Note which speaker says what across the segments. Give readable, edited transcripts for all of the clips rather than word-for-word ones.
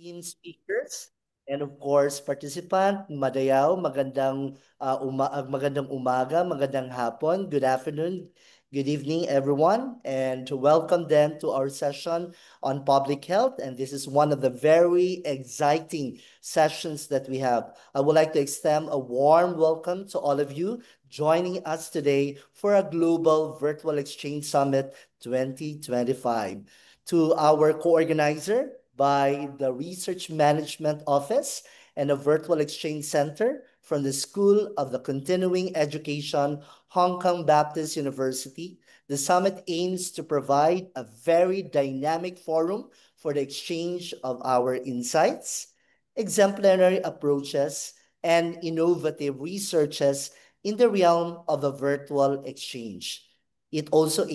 Speaker 1: esteemed speakers, and of course, participant, Madayaw, magandang umaga, magandang hapon, good afternoon, good evening, everyone, and to welcome them to our session on public health. And this is one of the very exciting sessions that we have. I would like to extend a warm welcome to all of you joining us today for a Global Virtual Exchange Summit 2025. To our co-organizer by the Research Management Office and the Virtual Exchange Center from the School of the Continuing Education, Hong Kong Baptist University. The summit aims to provide a very dynamic forum for the exchange of our insights, exemplary approaches, and innovative researches in the realm of a virtual exchange. It also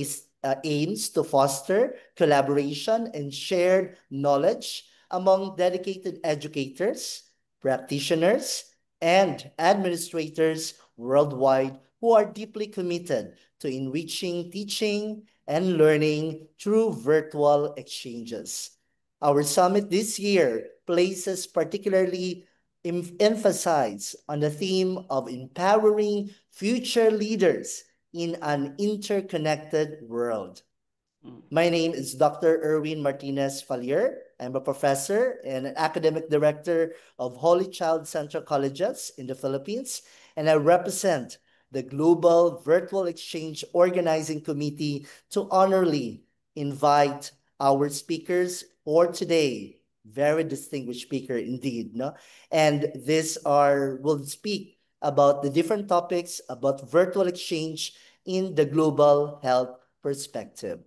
Speaker 1: aims to foster collaboration and shared knowledge among dedicated educators, practitioners, and administrators worldwide who are deeply committed to enriching teaching and learning through virtual exchanges. Our summit this year places particularly emphasize on the theme of empowering future leaders in an interconnected world. My name is Dr. Erwin Martinez Falier. I'm a professor and an academic director of Holy Child Central Colleges in the Philippines, and I represent the Global Virtual Exchange Organizing Committee to honorably invite our speakers for today. Very distinguished speaker indeed, no? And will speak about the different topics about virtual exchange in the global health perspective.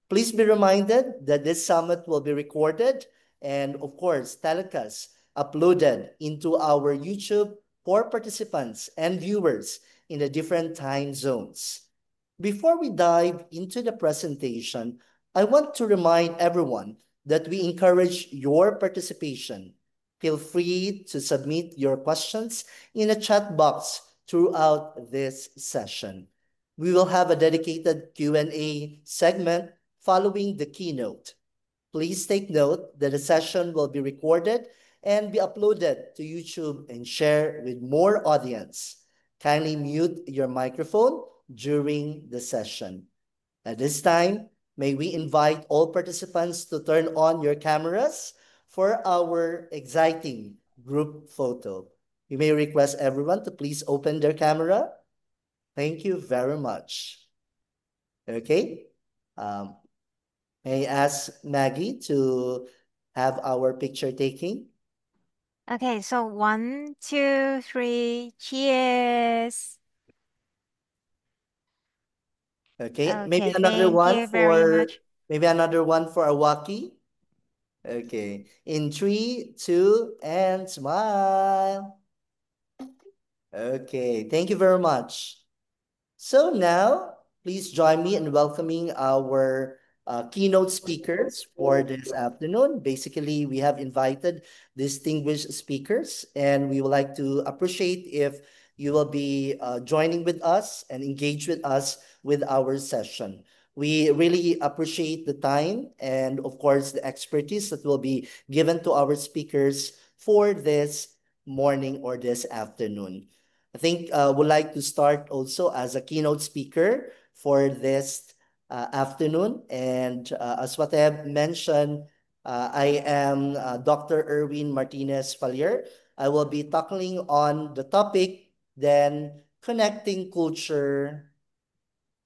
Speaker 1: Please be reminded that this summit will be recorded and, of course, telecast uploaded into our YouTube for participants and viewers in the different time zones. Before we dive into the presentation, I want to remind everyone that we encourage your participation. Feel free to submit your questions in a chat box throughout this session. We will have a dedicated Q&A segment following the keynote. Please take note that the session will be recorded and be uploaded to YouTube and share with more audience. Kindly mute your microphone during the session. At this time, may we invite all participants to turn on your cameras for our exciting group photo. You may request everyone to please open their camera. Thank you very much. Okay. May I ask Maggie to have our picture taking?
Speaker 2: Okay, so 1, 2, 3, cheers.
Speaker 1: Okay,
Speaker 2: Okay, thank you very much.
Speaker 1: maybe another one for Awaki. Okay, in 3, 2, and smile. Okay, thank you very much. So now, please join me in welcoming our keynote speakers for this afternoon. Basically, we have invited distinguished speakers, and we would like to appreciate if you will be joining with us and engage with us with our session. We really appreciate the time and, of course, the expertise that will be given to our speakers for this morning or this afternoon. I think would like to start also as a keynote speaker for this afternoon. And as what I have mentioned, I am Dr. Erwin Martinez Falier. I will be tackling on the topic, then connecting culture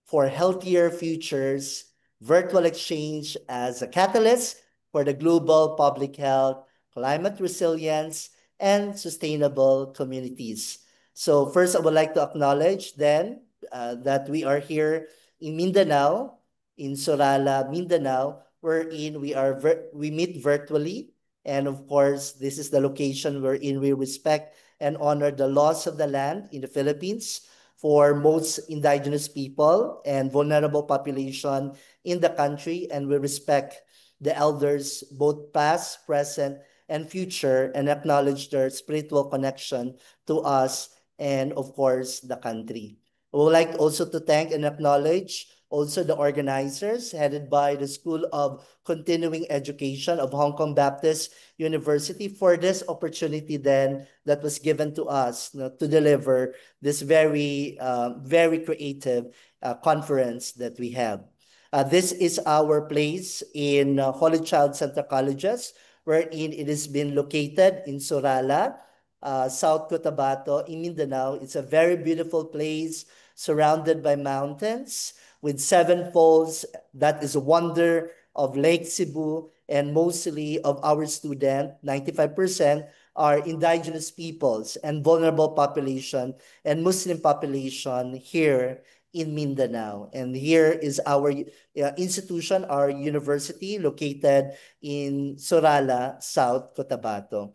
Speaker 1: for healthier futures, virtual exchange as a catalyst for the global public health, climate resilience, and sustainable communities. So first, I would like to acknowledge then that we are here in Mindanao, in Sorala, Mindanao, wherein we meet virtually. And of course, this is the location wherein we respect and honor the laws of the land in the Philippines for most indigenous people and vulnerable population in the country, and we respect the elders, both past, present, and future, and acknowledge their spiritual connection to us and, of course, the country. We would like also to thank and acknowledge also the organizers headed by the School of Continuing Education of Hong Kong Baptist University for this opportunity then that was given to us, to deliver this very creative conference that we have. This is our place in Holy Child Center Colleges, wherein it has been located in Sorala, South Cotabato, in Mindanao. It's a very beautiful place surrounded by mountains with seven falls. That is a wonder of Lake Cebu, and mostly of our student, 95%, are indigenous peoples and vulnerable population and Muslim population here in Mindanao. And here is our institution, our university located in Sorala, South Cotabato.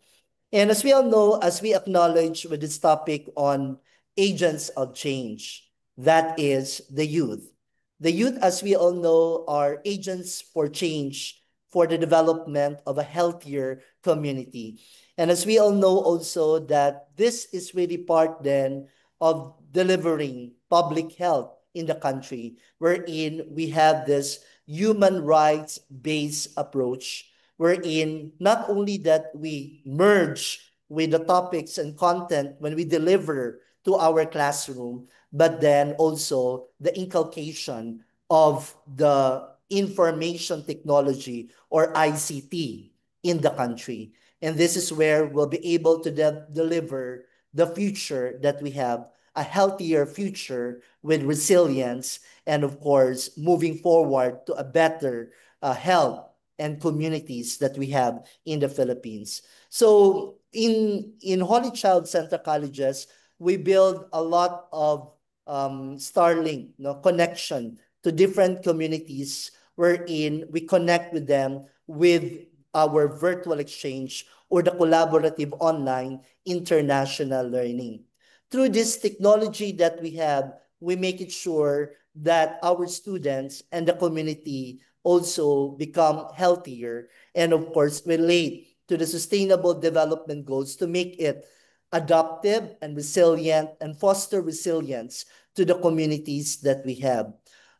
Speaker 1: And as we all know, as we acknowledge with this topic on agents of change, that is the youth. The youth, as we all know, are agents for change for the development of a healthier community. And as we all know also that this is really part then of delivering public health in the country, wherein we have this human rights based approach, wherein not only that we merge with the topics and content when we deliver to our classroom, but then also the inculcation of the information technology or ICT in the country. And this is where we'll be able to deliver the future that we have, a healthier future with resilience, and of course, moving forward to a better health and communities that we have in the Philippines. So in Holy Child Center Colleges, we build a lot of Starlink connection to different communities wherein we connect with them with our virtual exchange or the collaborative online international learning. Through this technology that we have, we make it sure that our students and the community also become healthier and of course relate to the sustainable development goals to make it adaptive and resilient and foster resilience to the communities that we have.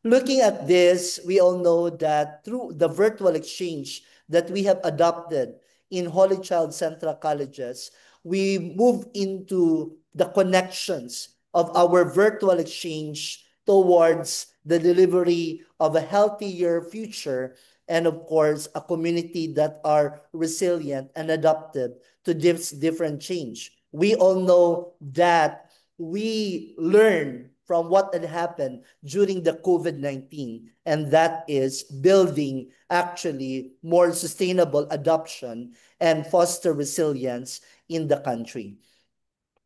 Speaker 1: Looking at this, we all know that through the virtual exchange that we have adopted in Holy Child Central Colleges, we move into the connections of our virtual exchange towards the delivery of a healthier future and of course a community that are resilient and adaptive to this different change. We all know that we learn from what had happened during the COVID-19, and that is building actually more sustainable adoption and foster resilience in the country.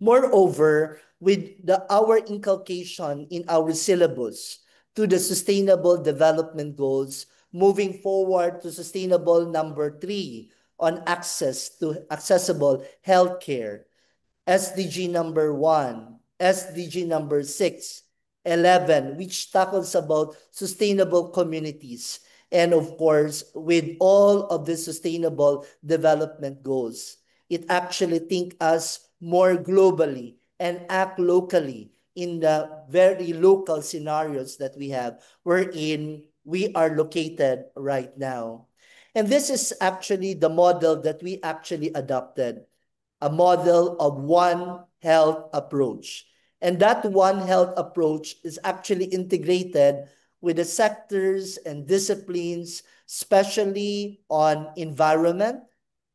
Speaker 1: Moreover, with our inculcation in our syllabus to the Sustainable Development Goals, moving forward to sustainable number 3 on access to accessible healthcare, SDG number 1, SDG number 6, 11, which tackles about sustainable communities, and of course, with all of the sustainable development goals. It actually think us more globally and act locally in the very local scenarios that we have, wherein we are located right now. And this is actually the model that we actually adopted, a model of One Health approach. And that One Health approach is actually integrated with the sectors and disciplines, especially on environment,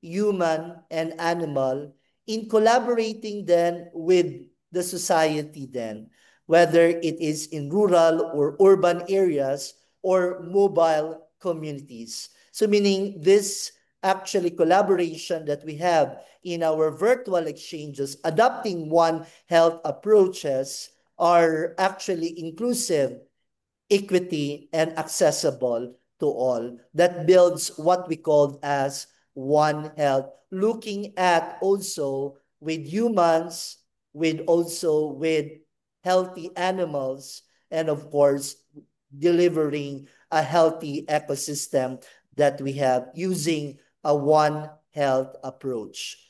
Speaker 1: human, and animal, in collaborating then with the society then, whether it is in rural or urban areas or mobile communities. So meaning this actually collaboration that we have in our virtual exchanges, adopting One Health approaches are actually inclusive, equity, and accessible to all. That builds what we call as One Health, looking at also with humans, with also with healthy animals, and of course, delivering a healthy ecosystem that we have using a One Health approach.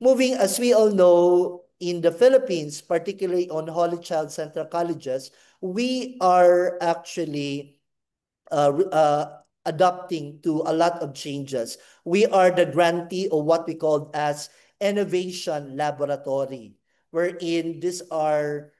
Speaker 1: Moving, as we all know, in the Philippines, particularly on Holy Child Central Colleges, we are actually adapting to a lot of changes. We are the grantee of what we call as innovation laboratory, wherein these are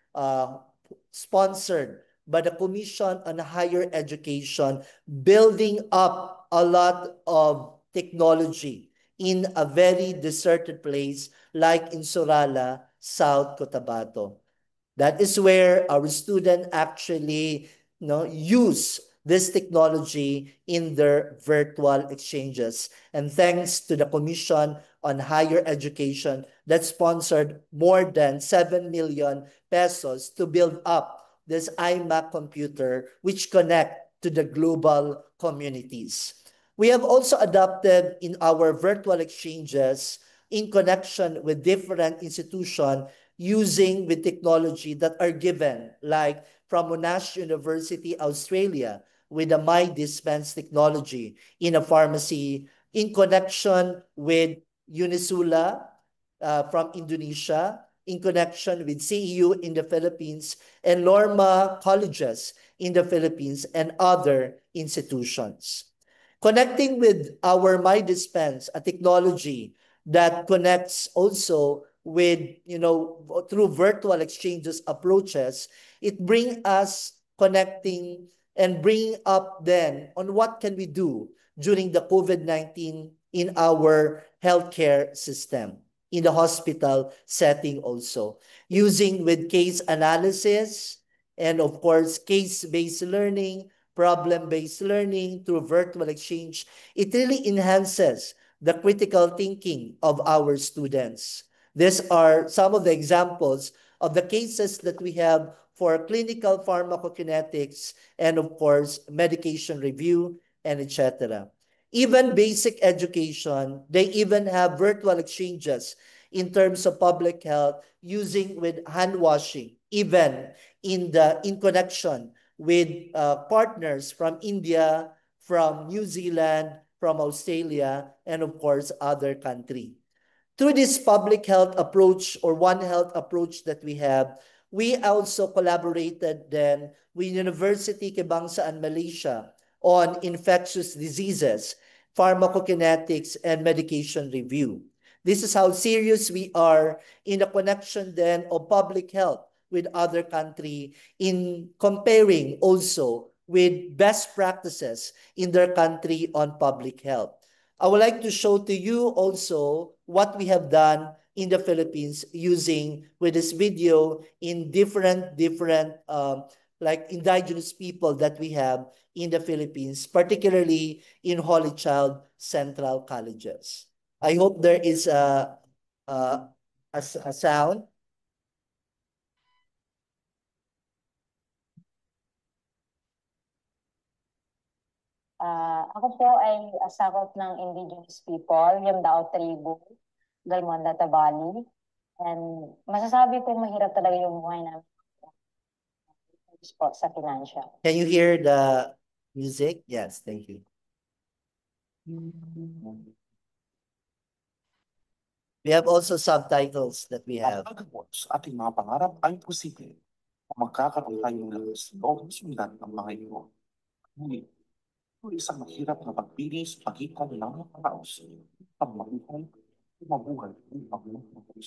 Speaker 1: sponsored by the Commission on Higher Education, building up a lot of technology in a very deserted place like in Sorala, South Cotabato. That is where our student actually use this technology in their virtual exchanges. And thanks to the Commission on Higher Education that sponsored more than 7 million pesos to build up this iMac computer which connect to the global communities. We have also adopted in our virtual exchanges in connection with different institutions using with technology that are given, like from Monash University, Australia, with the My Dispense technology in a pharmacy, in connection with Unisula from Indonesia, in connection with CEU in the Philippines, and Lorma Colleges in the Philippines, and other institutions. Connecting with our My Dispense, a technology that connects also with, through virtual exchanges approaches, it brings us connecting and bring up then on what can we do during the COVID-19 in our healthcare system, in the hospital setting also, using with case analysis and of course case-based learning, problem-based learning through virtual exchange. It really enhances the critical thinking of our students. These are some of the examples of the cases that we have for clinical pharmacokinetics and of course medication review and etc. Even basic education, they even have virtual exchanges in terms of public health using with hand washing, even in connection with partners from India, from New Zealand, from Australia, and of course other countries. Through this public health approach or One Health approach that we have, we also collaborated then with University Kebangsaan Malaysia on infectious diseases, pharmacokinetics, and medication review. This is how serious we are in the connection then of public health with other country in comparing also with best practices in their country on public health. I would like to show to you also what we have done in the Philippines using with this video in different like indigenous people that we have in the Philippines, particularly in Holy Child Central Colleges. I hope there is a sound.
Speaker 3: Ako po ay sakop ng indigenous people, yung Dao tribu, Galmonda Tabali. And masasabi ko mahirap talaga yung buhay namin po sa financial.
Speaker 1: Can you hear the music? Yes, thank you. We have also subtitles that we have.
Speaker 4: Sa ating mga pangarap ay posible. Magkakaroon tayo ng lakas loob sundan ng mga iyo. Ngunit, ito isang mahirap na pagpili sa pagitan ng mga kaos. Ang mabuhay, ang pagmamahal.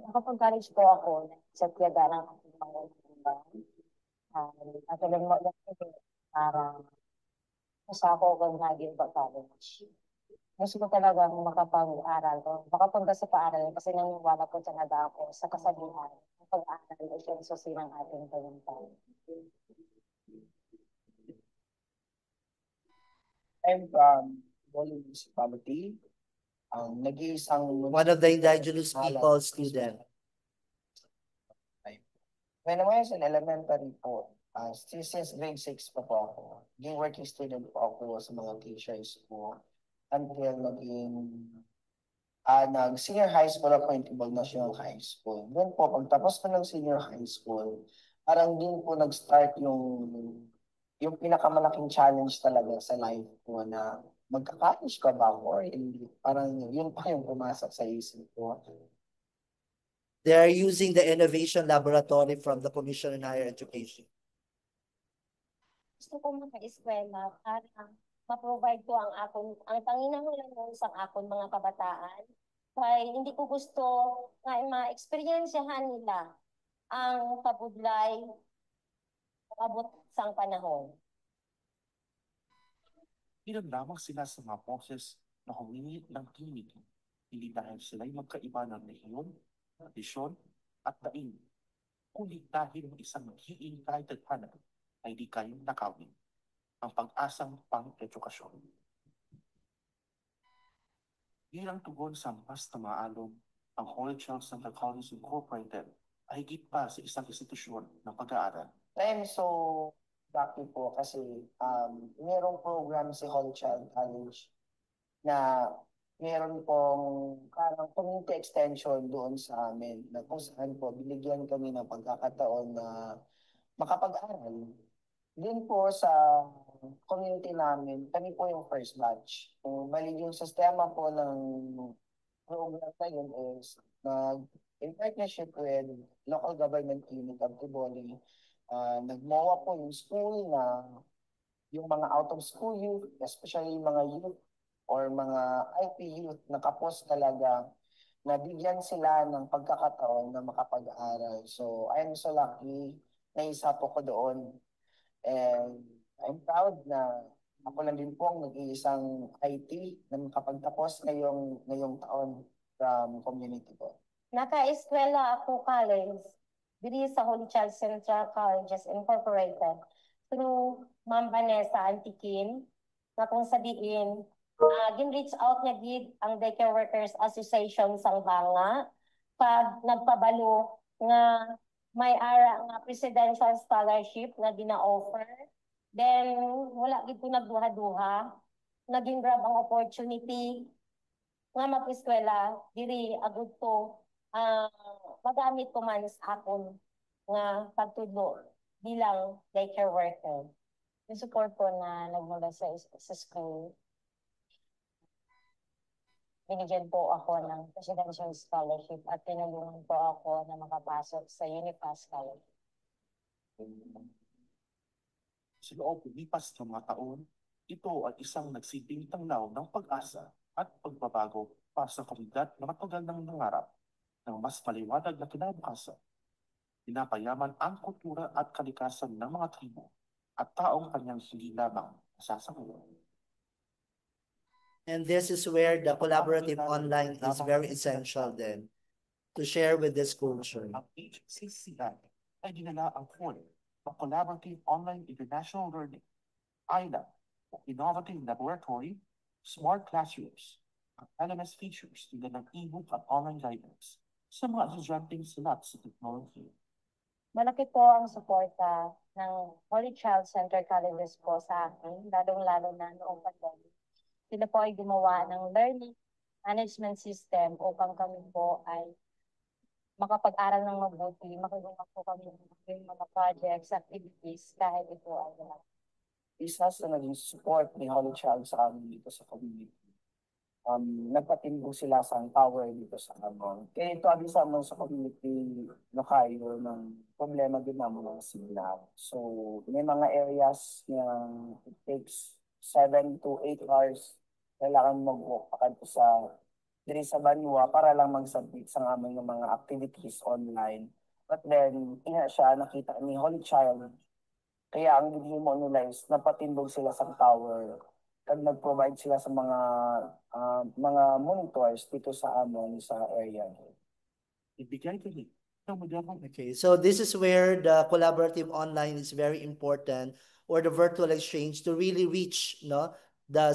Speaker 3: Kapag college po ako, sa tiyaga ng aking mga natuloy mo lang ito, parang sa ako kung naging college. Gusto ko talagang makapag-aral ko, makapunta sa paaral kasi naniniwala ko talaga ako sa kasabihan ng pag-aaral ay susi ng ating tagumpay.
Speaker 5: I'm from Bolo Municipality. Nag-iisang
Speaker 1: One of the indigenous people student.
Speaker 5: When I was in elementary po, since grade 6 pa po ako, naging working student po ako sa mga teachers ko until nag-senior high school ako in Tibog National High School. Then po, pagtapos ko ng senior high school, parang din po nag-start yung pinakamalaking challenge talaga sa life ko na magka-college ka ba ako or hindi. Parang yun pa yung pumasok sa isip ko.
Speaker 1: They are using the innovation laboratory from the Commission on Higher Education.
Speaker 3: Gusto ko maka-eskwela para ma-provide ko ang panginahanglan sa akon mga kabataan. Kaya hindi ko gusto nga ma-experiensyahan nila ang pabudlay abot sang panahon.
Speaker 4: Ilan lamang sila sa mga boses na humingi ng tinig, hindi dahil sila'y magkaiba ng rehiyon, tradisyon, at daing, kundi dahil ng isang magiging kahit tadhana ay di kayong nakawin, ang pag-asang pang-edukasyon. Bilang tugon sa ampas na maalon, ang Holy Child Center College Incorporated ay higit pa sa isang institusyon ng pag-aaral.
Speaker 5: I'm so lucky po kasi merong program si Holy Child College na meron pong parang community extension doon sa amin na kung saan po binigyan kami ng pagkakataon na makapag-aral. Din po sa community namin, kami po yung first batch. Bali yung sistema po ng program na yun is in partnership with local government unit of Tiboli, nagmowa po yung school na yung mga out of school youth, especially yung mga youth or mga IP youth na kapos talaga, nabigyan sila ng pagkakataon na makapag-aral. So I'm so lucky na isa po ko doon. And I'm proud na ako lang din po ang nag-iisang IT na makapagtapos ngayong taon from community po.
Speaker 3: Naka-eskwela ako college diri sa Holy Child Central Colleges Incorporated through Ma'am Vanessa Antiquin na kung sa diin gin-reach out niya gid ang Daycare Workers Association sang Banga pag nagpabalo nga may ara nga presidential scholarship nga gina-offer. Then wala gid ko nagduha-duha, naging grab ang opportunity nga mag-eskwela diri agud to magamit ko man sa akon nga pagtudlo bilang daycare worker. Yung support ko na nagmula sa school, binigyan po ako ng presidential scholarship at tinulungan po ako na makapasok sa Unipass College.
Speaker 4: Sa loob lumipas ng mga taon, ito ay isang nagsilbing tanglaw ng pag-asa at pagbabago para sa komunidad na matagal nang nangarap ng mas maliwanag na kinabukasan. Pinapayaman ang kultura at kalikasan ng mga tribo at taong kanyang hindi lamang nasasakupan.
Speaker 1: And this is where the collaborative online is very essential then to share with this culture.
Speaker 4: Ang HCCI ay dinala ang form ng Collaborative Online International Learning, ILA, o Innovative Laboratory, Smart Classrooms, ang LMS features tulad ng e-book at online guidance sa mga estudyanteng salat sa technology.
Speaker 3: Malaki po ang suporta ng Holy Child Center Colleges po sa akin, lalong-lalo na noong pandemic. Sila po ay gumawa ng learning management system upang kami po ay makapag-aral ng mabuti, makagawa po kami ng mga projects, activities, kahit ito ay wala.
Speaker 5: Isa sa naging support ni Holy Child sa amin dito sa community. Nagpatindo sila sa power dito sa amin. Kaya ito abi sa amin sa community na kayo ng problema din namin ng signal. So may mga areas na it takes 7 to 8 hours kailangan mag-walk pa sa diri sa Banwa para lang mag-submit sa amin ng mga activities online. But then, siya nakita ni Holy Child. Kaya ang ginhimo nila is napatindog sila sa tower. Kag nag-provide sila sa mga monitors dito sa amon sa area.
Speaker 4: Ibigay ko rin ng modernong
Speaker 1: Okay, so this is where the collaborative online is very important, or the virtual exchange to really reach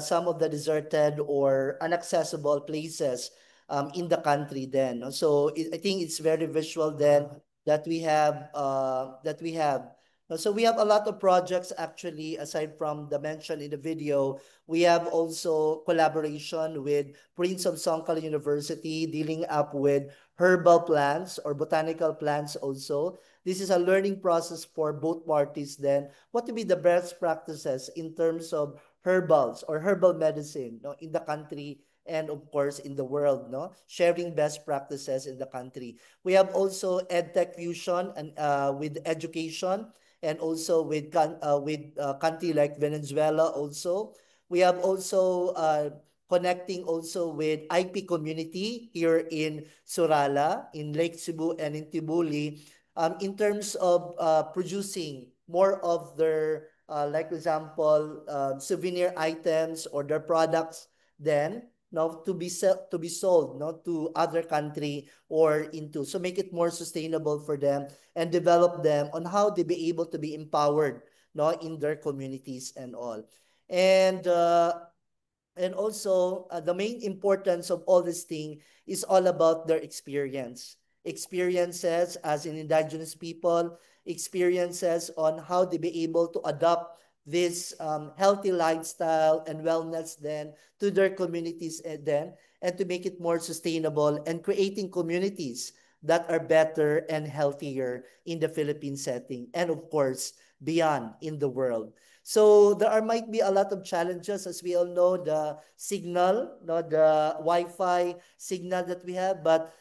Speaker 1: some of the deserted or inaccessible places in the country then. So I think it's very visual then that we have. So we have a lot of projects actually, aside from the mention in the video. We have also collaboration with Prince of Songkla University dealing up with herbal plants or botanical plants also. This is a learning process for both parties then. What to be the best practices in terms of herbals or herbal medicine in the country and of course in the world, no, sharing best practices in the country. We have also EdTech Fusion and with education, and also with country like Venezuela also. We have also connecting also with IP community here in Surala, in Lake Cebu, and in Tibuli, in terms of producing more of their, like example, souvenir items or their products, then no, to be sold, no, to other country or into, so make it more sustainable for them and develop them on how they be able to be empowered, no, in their communities and all. And also the main importance of all this thing is all about their experiences as an indigenous people, experiences on how they be able to adopt this healthy lifestyle and wellness then to their communities, and then and to make it more sustainable and creating communities that are better and healthier in the Philippine setting, and of course beyond in the world. So there are might be a lot of challenges, as we all know, the signal, no, the Wi-Fi signal that we have, but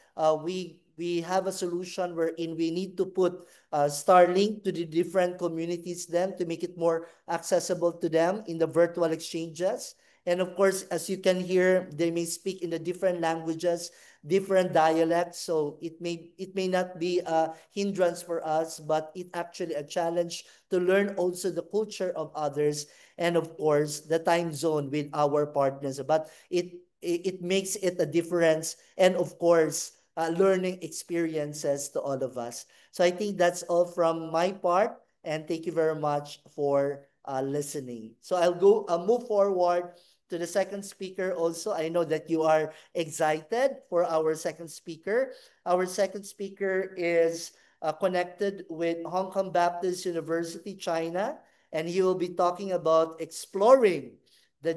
Speaker 1: we have a solution wherein we need to put Starlink to the different communities then to make it more accessible to them in the virtual exchanges. And of course, as you can hear, they may speak in the different languages, different dialects. So it may not be a hindrance for us, but it actually a challenge to learn also the culture of others, and of course the time zone with our partners. But it makes it a difference, and of course learning experiences to all of us. So I think that's all from my part, and thank you very much for listening. So I'll move forward to the second speaker also. I know that you are excited for our second speaker. Our second speaker is connected with Hong Kong Baptist University, China, and he will be talking about exploring the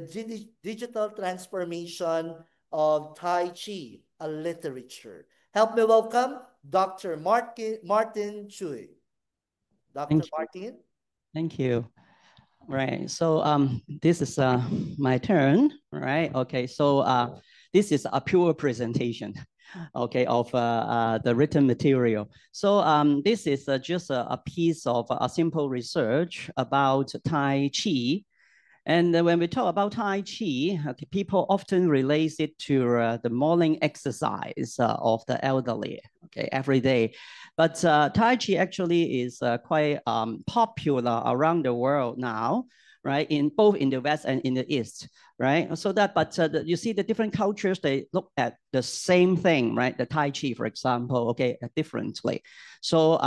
Speaker 1: digital transformation of Tai Chi, a literature. Help me welcome Dr. Martin Chui. Dr. Martin.
Speaker 6: Thank you. Right. So this is my turn. Right. Okay. So this is a pure presentation, okay, of the written material. So this is just a piece of a simple research about Tai Chi. And when we talk about Tai Chi, people often relate it to the morning exercise of the elderly, okay, every day. But Tai Chi actually is quite popular around the world now, right? In both in the West and in the East, right? So that, but you see the different cultures, they look at the same thing, right? The Tai Chi, for example, okay, differently. So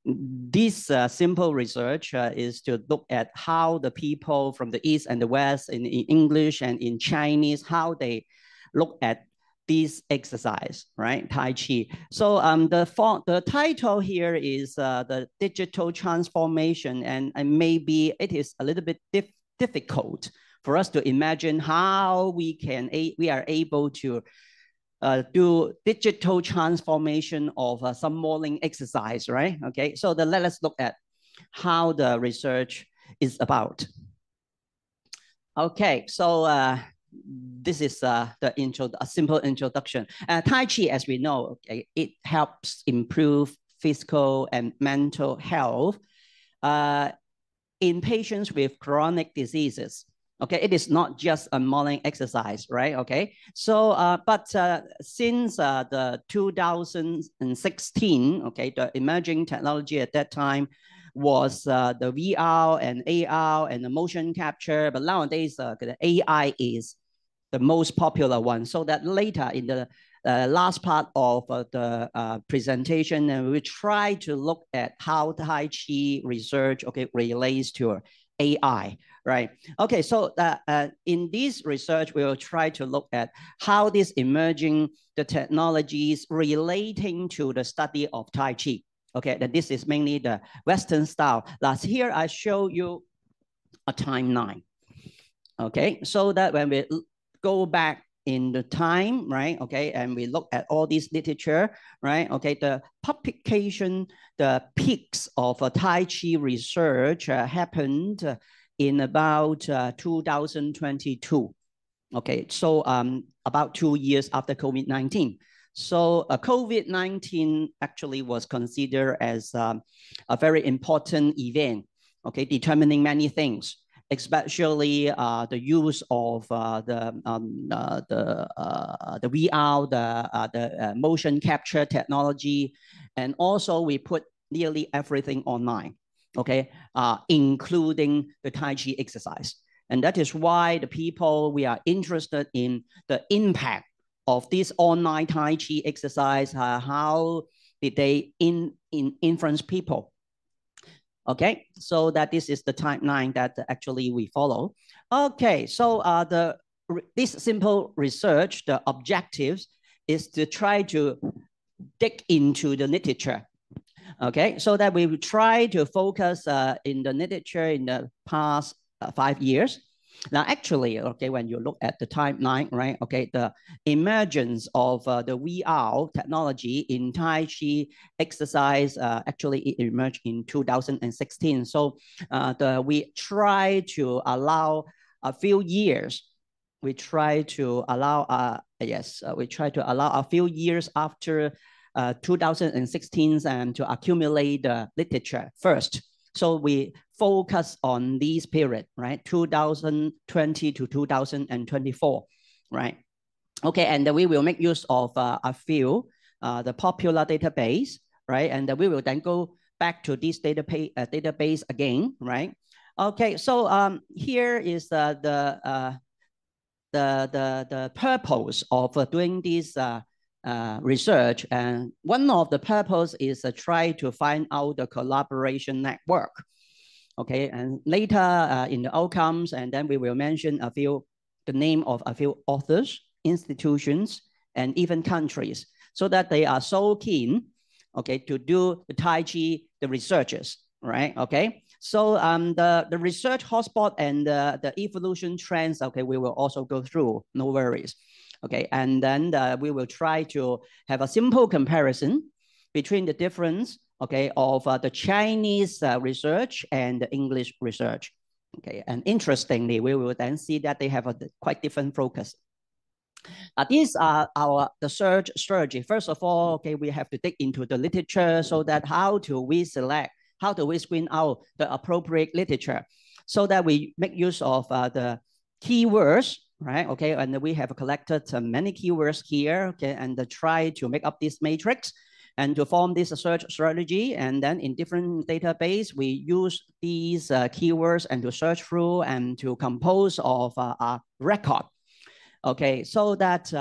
Speaker 6: this simple research is to look at how the people from the East and the West in English and in Chinese, how they look at this exercise, right? Tai Chi. So the title here is the digital transformation, and maybe it is a little bit difficult for us to imagine how we are able to do digital transformation of some morning exercise, right? Okay, so let us look at how the research is about. Okay, so this is a simple introduction. Tai Chi, as we know, okay, it helps improve physical and mental health in patients with chronic diseases. Okay, it is not just a morning exercise, right? Okay, so since the 2016, okay, the emerging technology at that time was the VR and AR and the motion capture, but nowadays the AI is the most popular one. So that later in the last part of the presentation, we try to look at how Tai Chi research, okay, relates to AI, right? Okay, so in this research, we will try to look at how this emerging the technologies relating to the study of Tai Chi. Okay, that this is mainly the Western style. Last here, I show you a timeline. Okay, so that when we go back in the time, right? Okay, and we look at all this literature, right? Okay, the publication, the peaks of Tai Chi research happened in about 2022. Okay, so about 2 years after COVID-19. So COVID-19 actually was considered as a very important event, okay, determining many things, especially the use of the VR, the motion capture technology, and also we put nearly everything online, okay, including the Tai Chi exercise. And that is why the people, we are interested in the impact of this online Tai Chi exercise, how did they influence people? Okay, so that this is the timeline that actually we follow. Okay, so this simple research, the objectives is to try to dig into the literature. Okay, so that we will try to focus in the literature in the past 5 years. Now, actually, okay, when you look at the timeline, right, okay, the emergence of the VR technology in Tai Chi exercise, actually it emerged in 2016. So we try to allow a few years. We try to allow, we try to allow a few years after 2016 and to accumulate the literature first. So we focus on this period, right? 2020 to 2024, right? Okay, and we will make use of a few, the popular database, right? And we will then go back to this database again, right? Okay, so here is the purpose of doing this research, and one of the purpose is try to find out the collaboration network. Okay, and later in the outcomes, and then we will mention the name of a few authors, institutions, and even countries, so that they are so keen, okay, to do the Tai Chi, the researchers, right? Okay, so the research hotspot and the evolution trends, okay, we will also go through, no worries. Okay, and then we will try to have a simple comparison between the difference, okay, of the Chinese research and the English research. Okay, and interestingly, we will then see that they have a quite different focus. These are the search strategy. First of all, okay, we have to dig into the literature, so that how do we screen out the appropriate literature, so that we make use of the keywords, right? Okay, and we have collected many keywords here, okay, and try to make up this matrix and to form this search strategy. And then in different database, we use these keywords and to search through and to compose of a record. Okay, so that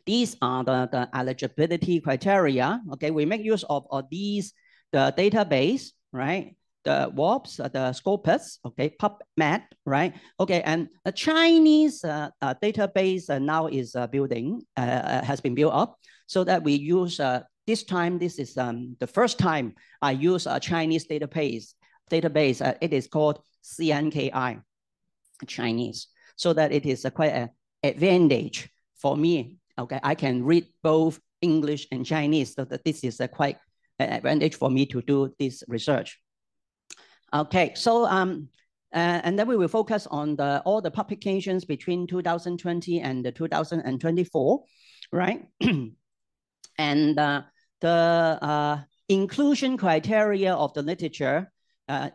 Speaker 6: these are the eligibility criteria. Okay, we make use of these, the database, right? The WOPS, the Scopus, okay, PubMed, right? Okay, and a Chinese database now is has been built up, so that we use, this time, this is the first time I use a Chinese database. It is called CNKI, Chinese, so that it is quite an advantage for me. Okay, I can read both English and Chinese, so that this is quite an advantage for me to do this research. Okay, so and then we will focus on all the publications between 2020 and 2024, right? And the inclusion criteria of the literature,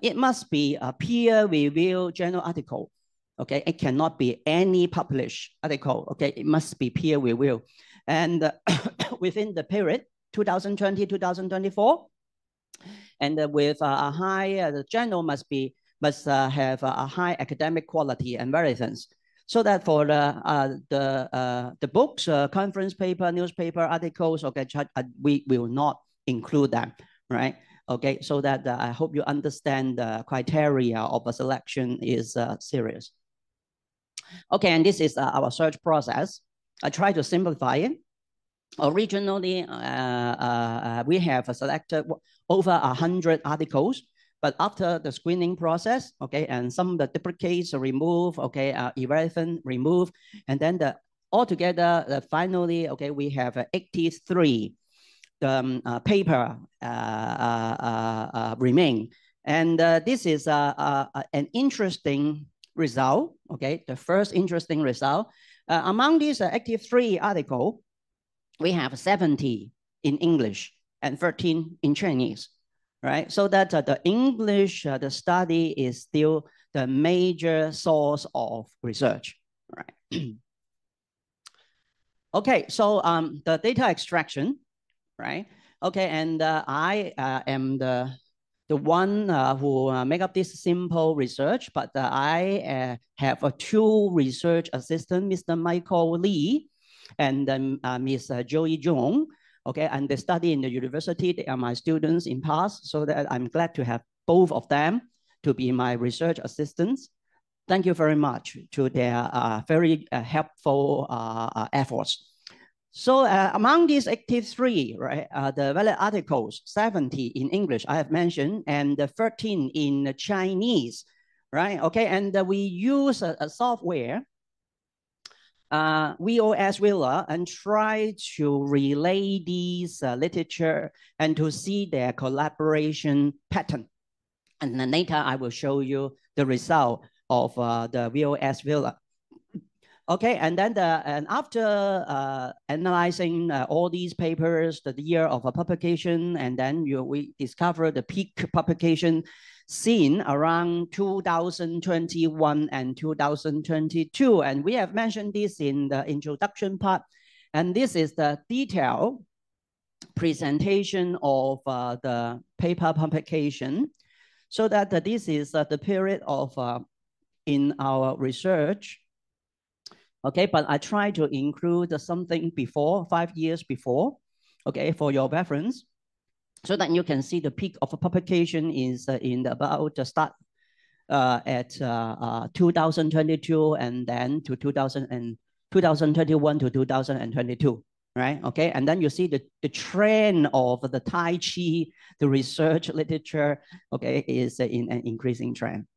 Speaker 6: it must be a peer-reviewed journal article. Okay, it cannot be any published article. Okay, it must be peer-reviewed, and within the period 2020-2024. And with a high, the journal must have a high academic quality and relevance, so that for the books, conference paper, newspaper articles, okay, we will not include them, right? Okay, so that I hope you understand the criteria of a selection is serious. Okay, and this is our search process. I try to simplify it. Originally, we have selected over 100 articles, but after the screening process, okay, and some of the duplicates removed, okay, irrelevant removed, and then altogether, finally, okay, we have 83 paper remain. And this is an interesting result, okay, the first interesting result, among these active 3 articles, we have 70 in English and 13 in Chinese, right? So that the English, the study is still the major source of research, right? Okay, so the data extraction, right? Okay, and I am the one who make up this simple research, but I have 2 research assistants, Mr. Michael Lee and Ms. Joey Zhong. Okay, and they study in the university. They are my students in past, so that I'm glad to have both of them to be my research assistants. Thank you very much to their very helpful efforts. So among these active 3, right, the valid articles, 70 in English, I have mentioned, and 13 in Chinese, right? Okay, and we use a software, VOS Wheeler, and try to relay these literature and to see their collaboration pattern. And then later I will show you the result of the VOS Wheeler. Okay, and then after analyzing all these papers, the year of a publication, and then we discover the peak publication seen around 2021 and 2022. And we have mentioned this in the introduction part. And this is the detailed presentation of the paper publication. So that this is the period of in our research. Okay, but I try to include something before, 5 years before, okay, for your reference, so that you can see the peak of a publication is in about the start at 2022 and then to 2021 to 2022, right? Okay, and then you see the trend of the Tai Chi, the research literature, okay, is in an increasing trend.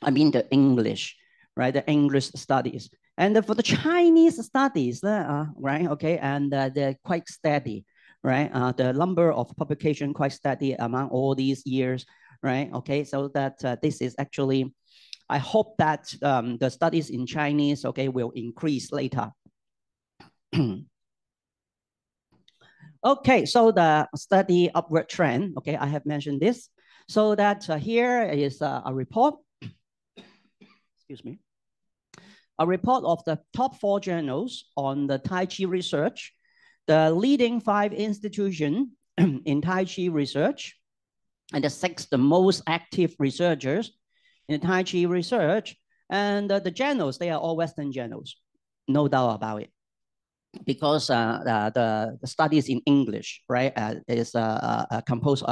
Speaker 6: I mean the English, right? The English studies. And for the Chinese studies, right, okay, and they're quite steady, right? The number of publication quite steady among all these years, right? Okay, so that this is actually, I hope that the studies in Chinese, okay, will increase later. Okay, so the study upward trend, okay, I have mentioned this. So that here is a report, excuse me. A report of the top 4 journals on the Tai Chi research, the leading 5 institutions in Tai Chi research, and the 6 the most active researchers in Tai Chi research, and the journals, they are all Western journals, no doubt about it. Because the studies in English, right, is composed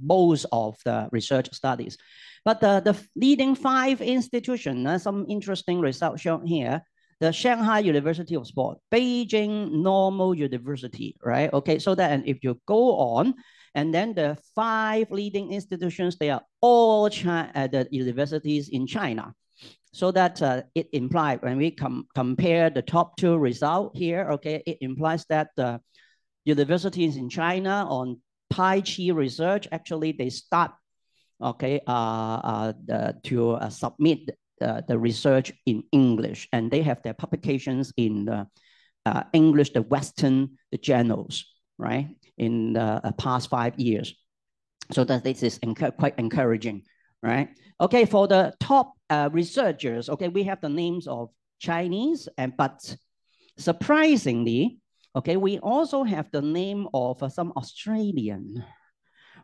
Speaker 6: most of the research studies. But the leading 5 institutions, some interesting results shown here. The Shanghai University of Sport, Beijing Normal University, right? Okay, so that, and if you go on, and then the 5 leading institutions, they are all the universities in China. So that it implies, when we compare the top 2 results here, okay, it implies that the universities in China on Tai Chi research, actually they start, okay, to submit the research in English, and they have their publications in the English, the Western, the journals, right, in the past 5 years. So that this is quite encouraging, right? Okay, for the top researchers, okay, we have the names of Chinese, but surprisingly, okay, we also have the name of some Australian,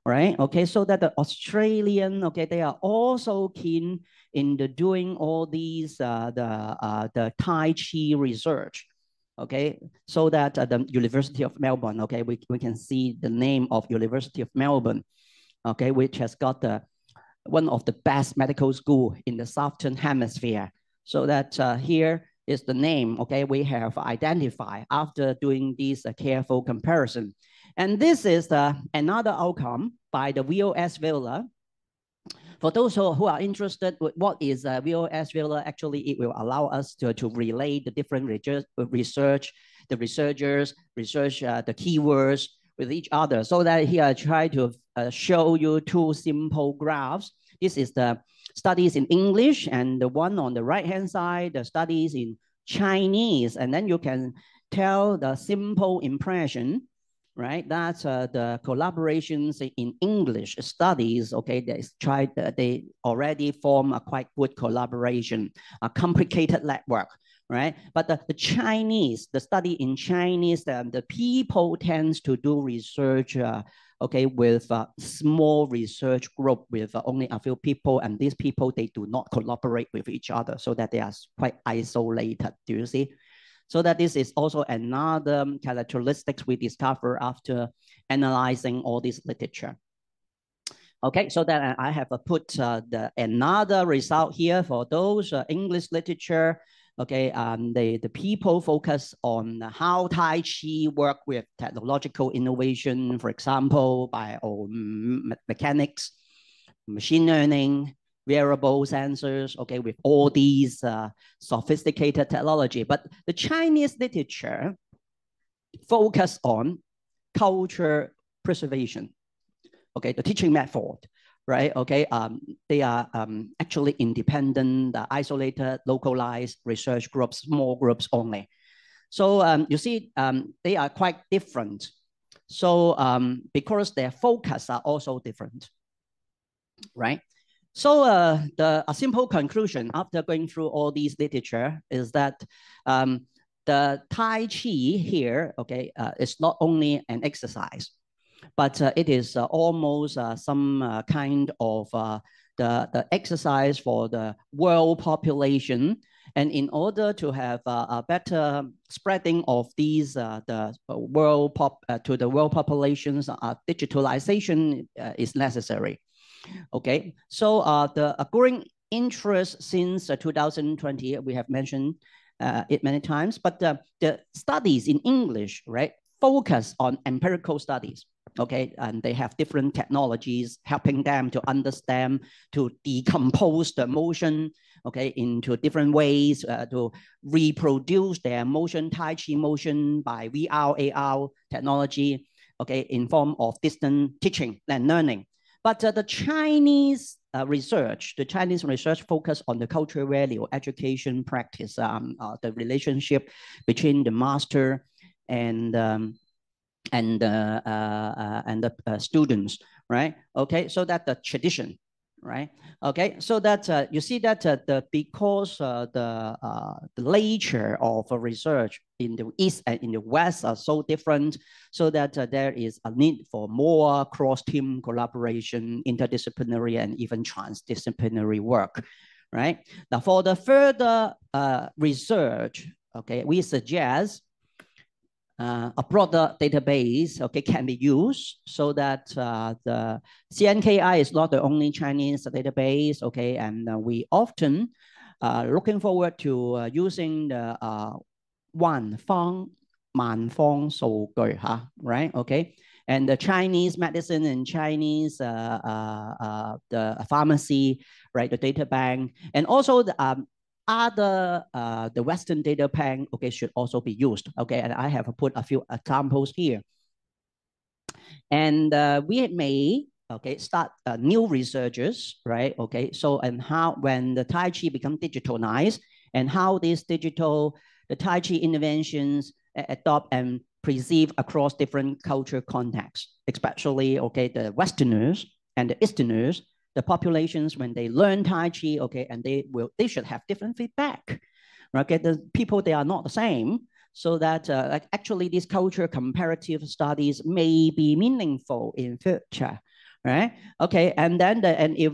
Speaker 6: right? Okay, so that the Australian, okay, they are also keen in doing all these the Tai Chi research, okay, so that the University of Melbourne, okay, we can see the name of University of Melbourne, okay, which has got the one of the best medical school in the Southern Hemisphere. So that here is the name, okay, we have identified after doing this careful comparison. And this is another outcome by the VOS Wheeler. For those who are interested with what is VOS Wheeler, actually it will allow us to relay the different research, the researchers, the keywords with each other. So that here I try to show you 2 simple graphs. This is the studies in English, and the one on the right-hand side, the studies in Chinese. And then you can tell the simple impression, right? That's the collaborations in English studies, okay, they already form a quite good collaboration, a complicated network, right? But the Chinese, the study in Chinese, the people tends to do research, okay, with a small research group with only a few people, and these people, they do not collaborate with each other, so that they are quite isolated. Do you see? So that this is also another characteristics we discover after analyzing all this literature. Okay, so that I have put another result here for those English literature. Okay, the people focus on how Tai Chi work with technological innovation, for example, biomechanics, machine learning, wearable sensors, okay, with all these sophisticated technology. But the Chinese literature focus on culture preservation, okay, the teaching method, right? Okay, they are actually independent, isolated, localized research groups, small groups only. So you see, they are quite different. So because their focus are also different, right? So a simple conclusion after going through all these literature is that the Tai Chi here, okay, is not only an exercise, but it is almost some kind of the exercise for the world population. And in order to have a better spreading of these to the world populations, digitalization is necessary. Okay, so the growing interest since 2020, we have mentioned it many times, but the studies in English, right, focus on empirical studies. Okay, and they have different technologies helping them to understand, to decompose the motion, okay, into different ways to reproduce their motion, Tai Chi motion by VR, AR technology, okay, in form of distant teaching and learning. But the Chinese research focus on the cultural value, education, practice, the relationship between the master and the students, right? Okay, so that the tradition, right? Okay, so that you see that because the nature of research in the East and in the West are so different, so that there is a need for more cross-team collaboration, interdisciplinary and even transdisciplinary work, right? Now for the further research, okay, we suggest a broader database, okay, can be used so that the CNKI is not the only Chinese database, okay, and we often looking forward to using the 万方满方数據, right? Okay, and the Chinese medicine and Chinese the pharmacy, right? The data bank, and also the Western data bank, okay, should also be used. Okay, and I have put a few examples here. And we may, okay, start new researches, right? Okay, so and how when the Tai Chi become digitalized, and how these the Tai Chi interventions adopt and perceive across different culture contexts, especially, okay, the Westerners and the Easterners, the populations, when they learn Tai Chi, okay, and they should have different feedback, right? Okay, the people, they are not the same, so that actually these culture comparative studies may be meaningful in future, right? Okay, and then and if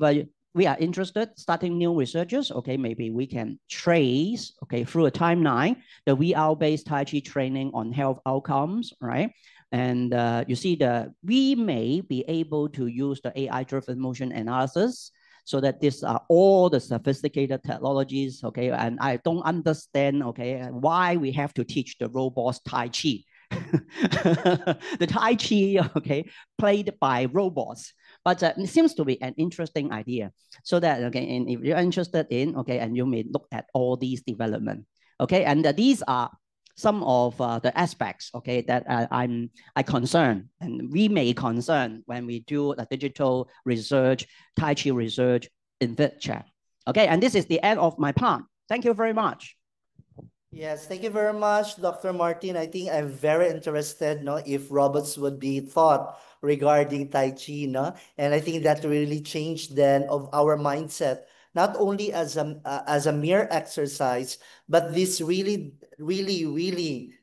Speaker 6: we are interested starting new researches, okay, maybe we can trace, okay, through a timeline, the VR-based Tai Chi training on health outcomes, right? And you see we may be able to use the AI-driven motion analysis, so that these are all the sophisticated technologies, okay? And I don't understand, okay, why we have to teach the robots Tai Chi. The Tai Chi, okay, played by robots. But it seems to be an interesting idea. So that, okay, and if you're interested in, okay, and you may look at all these development, okay, and these are some of the aspects, okay, that I concern, and we may concern when we do the digital research, Tai Chi research in future, Okay, and this is the end of my part. Thank you very much.
Speaker 1: Yes, thank you very much, Dr. Martin. I think I'm very interested, no, if robots would be taught regarding Tai Chi, no, and I think that really changed then of our mindset, not only as a mere exercise, but this really,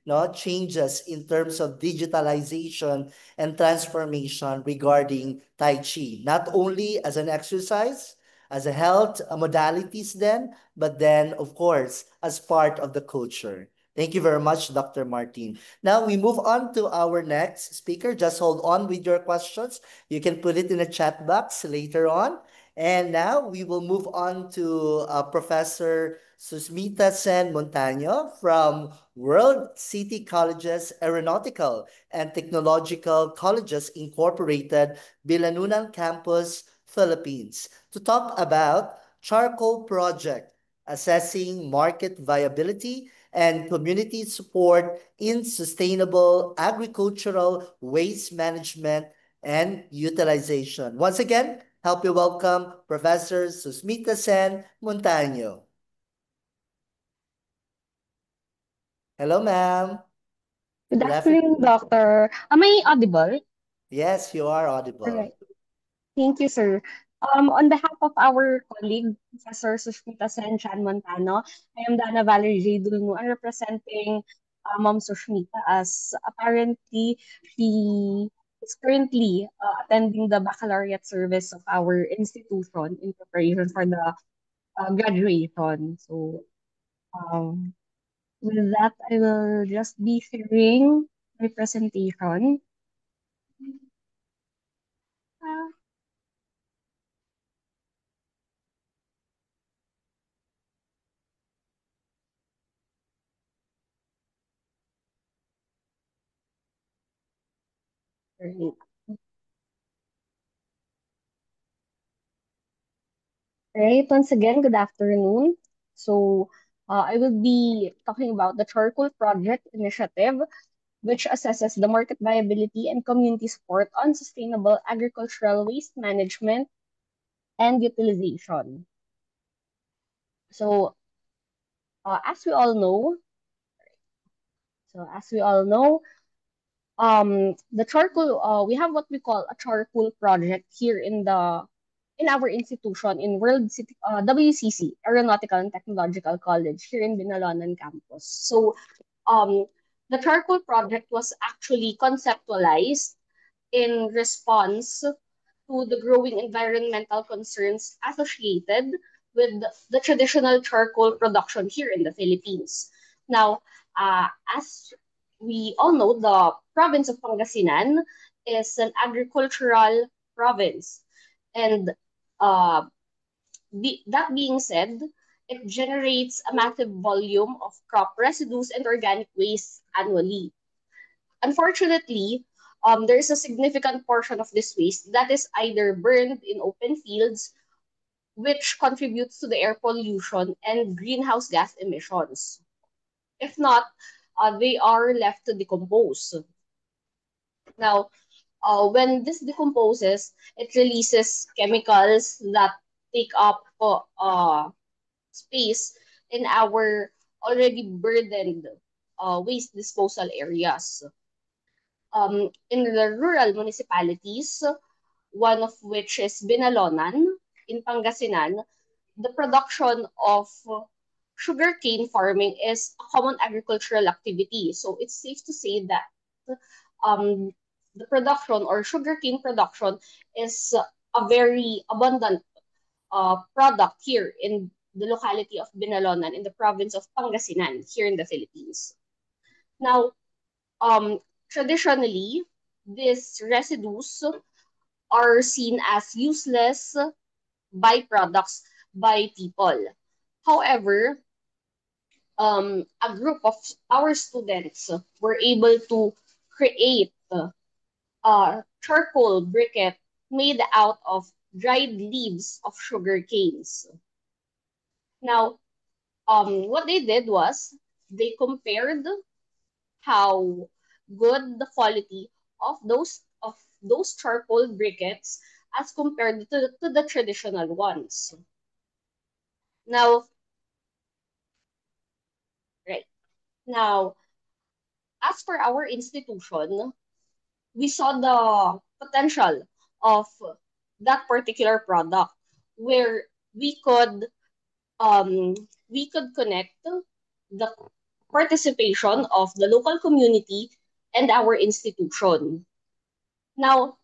Speaker 1: no, changes in terms of digitalization and transformation regarding Tai Chi, not only as an exercise, as a health modalities then, but then, of course, as part of the culture. Thank you very much, Dr. Martin. Now we move on to our next speaker. Just hold on with your questions. You can put it in the chat box later on. And now we will move on to Professor Susmita Sen Montaño from World City Colleges Aeronautical and Technological Colleges Incorporated, Bilanunan Campus, Philippines, to talk about charcoal project, assessing market viability and community support in sustainable agricultural waste management and utilization. Once again, help you welcome Professor Susmita Sen Montaño. Hello, ma'am.
Speaker 7: Good
Speaker 1: Good
Speaker 7: afternoon,
Speaker 1: afternoon.
Speaker 7: Doctor. Am I audible?
Speaker 1: Yes, you are
Speaker 7: All
Speaker 1: audible.
Speaker 7: right. Thank you, sir. On behalf of our colleague, Professor Sushmita Sen Chan Montano, I am Dana Valerie J. Dulmu. I'm representing Mom Sushmita as apparently she is currently attending the baccalaureate service of our institution in preparation for the graduation. So, um, with that, I will just be sharing my presentation. Uh, right. Right. Once again, good afternoon. So, I will be talking about the Charcoal Project Initiative, which assesses the market viability and community support on sustainable agricultural waste management and utilization. So, as we all know, so as we all know, the charcoal we have what we call a charcoal project here in our institution in World City WCC Aeronautical and Technological College here in Binalonan campus. So um the charcoal project was actually conceptualized in response to the growing environmental concerns associated with the traditional charcoal production here in the Philippines. Now, as we all know, the province of Pangasinan is an agricultural province. And uh, that being said, it generates a massive volume of crop residues and organic waste annually. Unfortunately, there is a significant portion of this waste that is either burned in open fields, which contributes to the air pollution and greenhouse gas emissions. If not, they are left to decompose. Now, when this decomposes, it releases chemicals that take up space in our already burdened waste disposal areas. In the rural municipalities, one of which is Binalonan in Pangasinan, the production of sugarcane farming is a common agricultural activity. So it's safe to say that um, the production or sugarcane production is a very abundant product here in the locality of Binalonan in the province of Pangasinan here in the Philippines. Now, um, traditionally, these residues are seen as useless byproducts by people. However, a group of our students were able to create charcoal briquette made out of dried leaves of sugar canes. Now, what they did was they compared how good the quality of those charcoal briquettes as compared to the traditional ones. Now, right now, as for our institution, we saw the potential of that particular product where we could um, we could connect the participation of the local community and our institution. Now,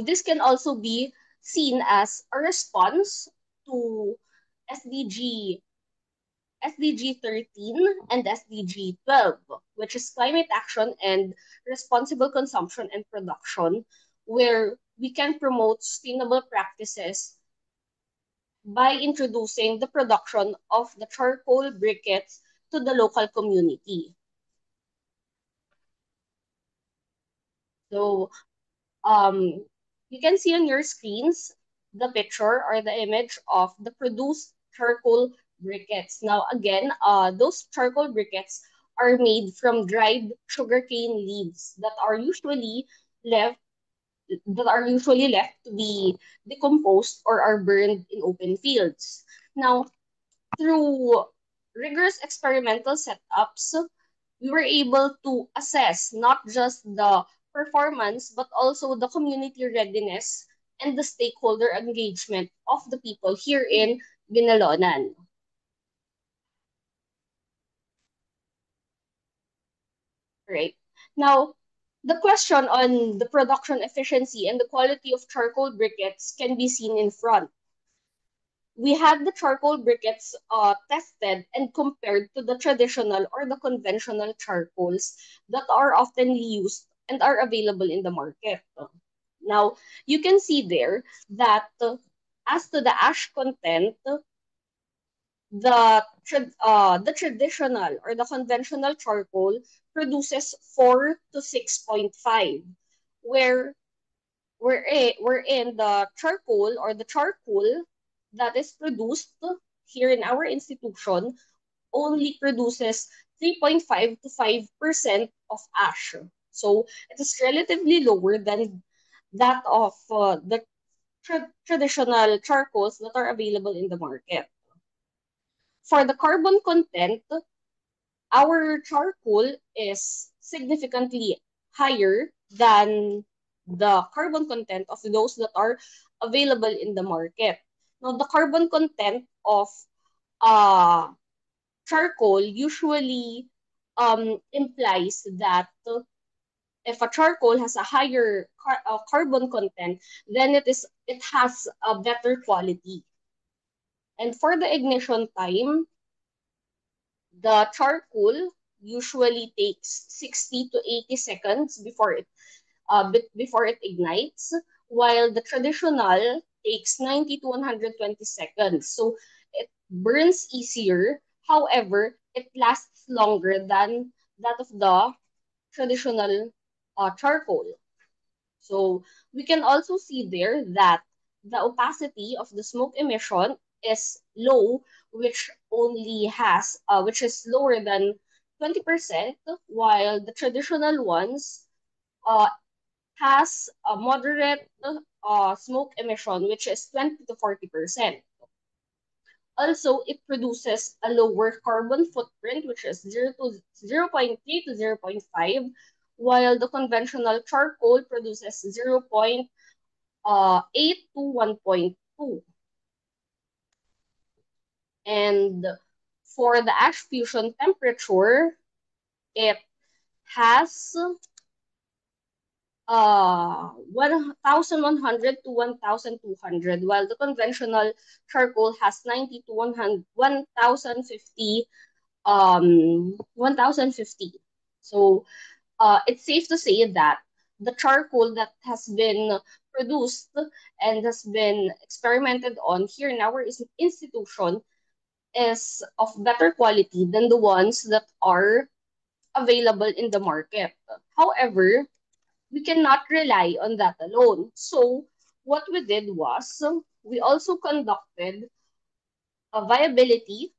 Speaker 7: this can also be seen as a response to SDG SDG 13 and SDG 12, which is climate action and responsible consumption and production, where we can promote sustainable practices by introducing the production of the charcoal briquettes to the local community. So, you can see on your screens the picture or the image of the produced charcoal briquettes. Now, again, those charcoal briquettes are made from dried sugarcane leaves left that are usually left to be decomposed or are burned in open fields. Now, through rigorous experimental setups, we were able to assess not just the performance, but also the community readiness and the stakeholder engagement of the people here in Binalonan. Right. Now, the question on the production efficiency and the quality of charcoal briquettes can be seen in front. We had the charcoal briquettes tested and compared to the traditional or the conventional charcoals that are often used and are available in the market. Now, you can see there that as to the ash content, the traditional or the conventional charcoal produces 4 to 6.5, where wherein the charcoal or the charcoal that is produced here in our institution only produces 3.5 to 5% of ash. So it is relatively lower than that of the traditional charcoals that are available in the market. For the carbon content, our charcoal is significantly higher than the carbon content of those that are available in the market. Now, the carbon content of uh, charcoal usually implies that if a charcoal has a higher carbon content, then it has a better quality. And for the ignition time, the charcoal usually takes 60 to 80 seconds before it ignites, while the traditional takes 90 to 120 seconds. So it burns easier. However, it lasts longer than that of the traditional charcoal. So we can also see there that the opacity of the smoke emission is low, which is lower than 20%, while the traditional ones uh, has a moderate smoke emission, which is 20 to 40%. Also, it produces a lower carbon footprint, which is 0.3 to 0.5, while the conventional charcoal produces 0.8 to 1.2. And for the ash fusion temperature, it has 1,100 to 1,200, while the conventional charcoal has 90 to 1,050. 1,050. So it's safe to say that the charcoal that has been produced and has been experimented on here in our institution is of better quality than the ones that are available in the market. However, we cannot rely on that alone. So what we did was we also conducted a viability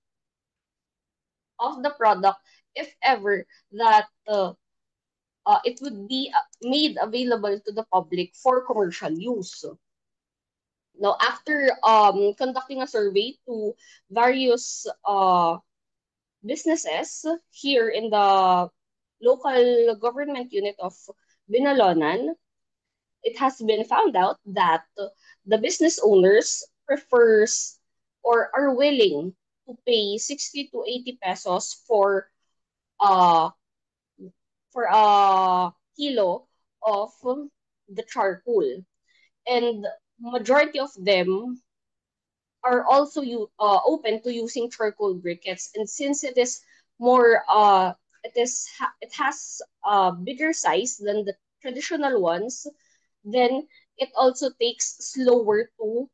Speaker 7: of the product if ever that it would be made available to the public for commercial use. Now, after conducting a survey to various businesses here in the local government unit of Binalonan, it has been found out that the business owners prefers or are willing to pay 60 to 80 pesos uh for a kilo of the charcoal. And majority of them are also open to using charcoal briquettes. And since it is more it has a bigger size than the traditional ones, then it also takes slower to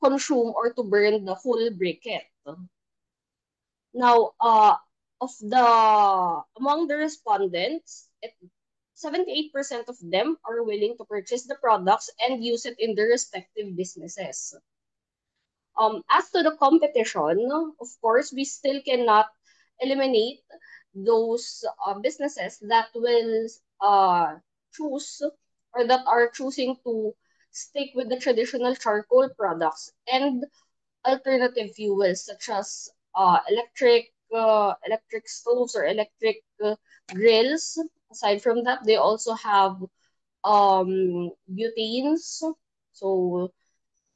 Speaker 7: consume or to burn the whole briquette. Now, of the among the respondents, 78% of them are willing to purchase the products and use it in their respective businesses. As to the competition, of course, we still cannot eliminate those businesses that will choose or that are choosing to stick with the traditional charcoal products and alternative fuels such as electric stoves or electric grills. Aside from that, they also have butanes. So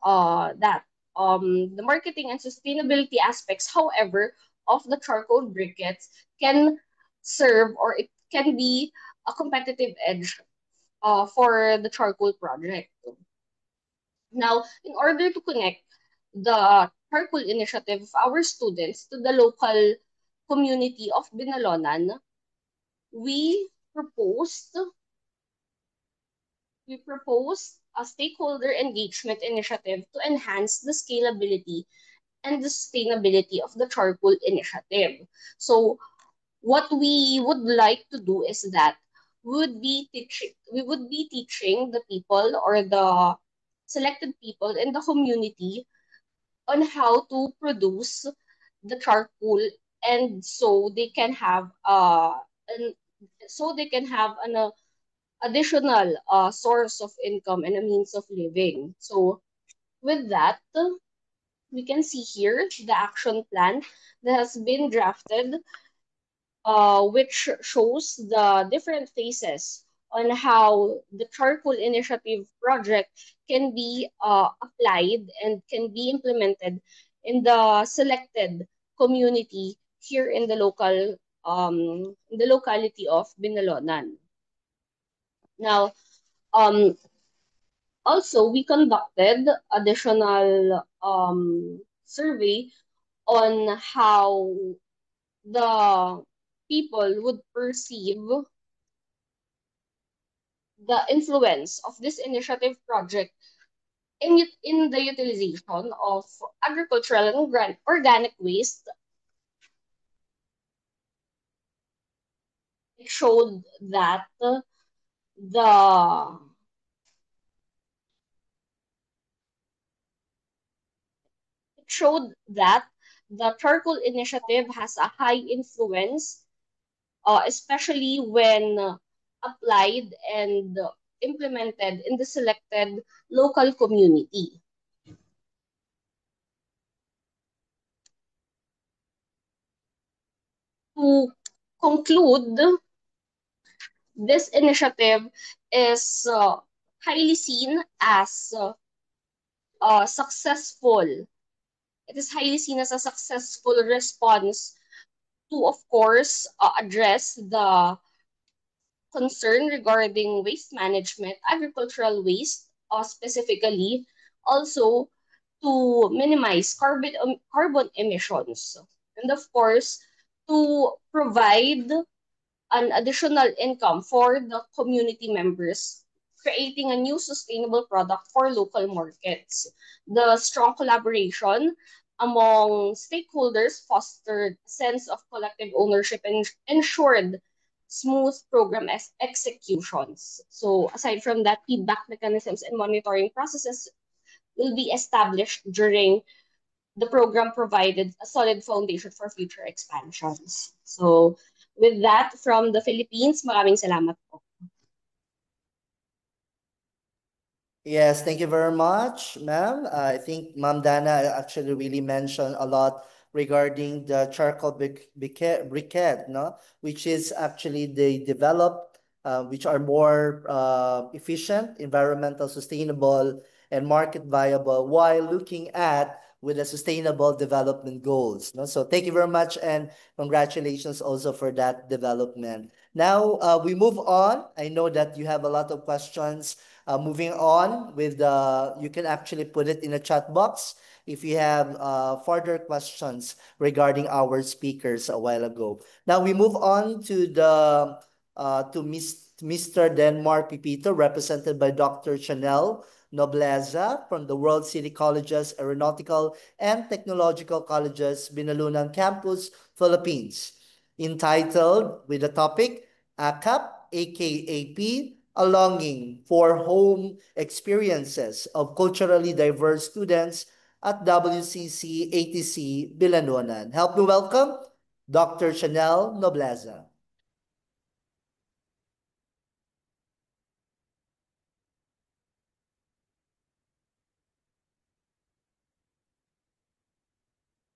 Speaker 7: that the marketing and sustainability aspects, however, of the charcoal briquettes can serve or it can be a competitive edge for the charcoal project. Now, in order to connect the charcoal initiative of our students to the local community of Binalonan, we proposed a stakeholder engagement initiative to enhance the scalability and the sustainability of the charcoal initiative. So what we would like to do is that we would be teaching the people or the selected people in the community on how to produce the charcoal, and so they can have an additional source of income and a means of living. So with that, we can see here the action plan that has been drafted, which shows the different phases on how the charcoal initiative project can be applied and can be implemented in the selected community here in the locality of Binalonan. Now, also we conducted additional survey on how the people would perceive the influence of this initiative project in the utilization of agricultural and organic waste. It showed that the charcoal initiative has a high influence, especially when applied and implemented in the selected local community. To conclude, this initiative is highly seen as successful. It is highly seen as a successful response to, of course, address the concern regarding waste management, agricultural waste specifically, also to minimize carbon emissions, and of course, to provide an additional income for the community members, creating a new sustainable product for local markets. The strong collaboration among stakeholders fostered a sense of collective ownership and ensured smooth program executions. So aside from that, feedback mechanisms and monitoring processes will be established during the program, provided a solid foundation for future expansions. So with that, from the Philippines, maraming salamat po.
Speaker 1: Yes, thank you very much, ma'am. I think Ma'am Dana actually really mentioned a lot regarding the charcoal briquette, no? Which is actually they develop, which are more efficient, environmental sustainable, and market viable while looking at with the sustainable development goals. No? So thank you very much and congratulations also for that development. Now we move on. I know that you have a lot of questions. Moving on with you can actually put it in a chat box if you have further questions regarding our speakers a while ago. Now we move on to Mr. Denmark Pipito, represented by Dr. Chanel Nobleza from the World City Colleges Aeronautical and Technological Colleges Binalunan Campus, Philippines, entitled with the topic ACAP, AKAP, a longing for home experiences of culturally diverse students at WCC ATC Bilanuanan. Help me welcome Dr. Chanel Nobleza.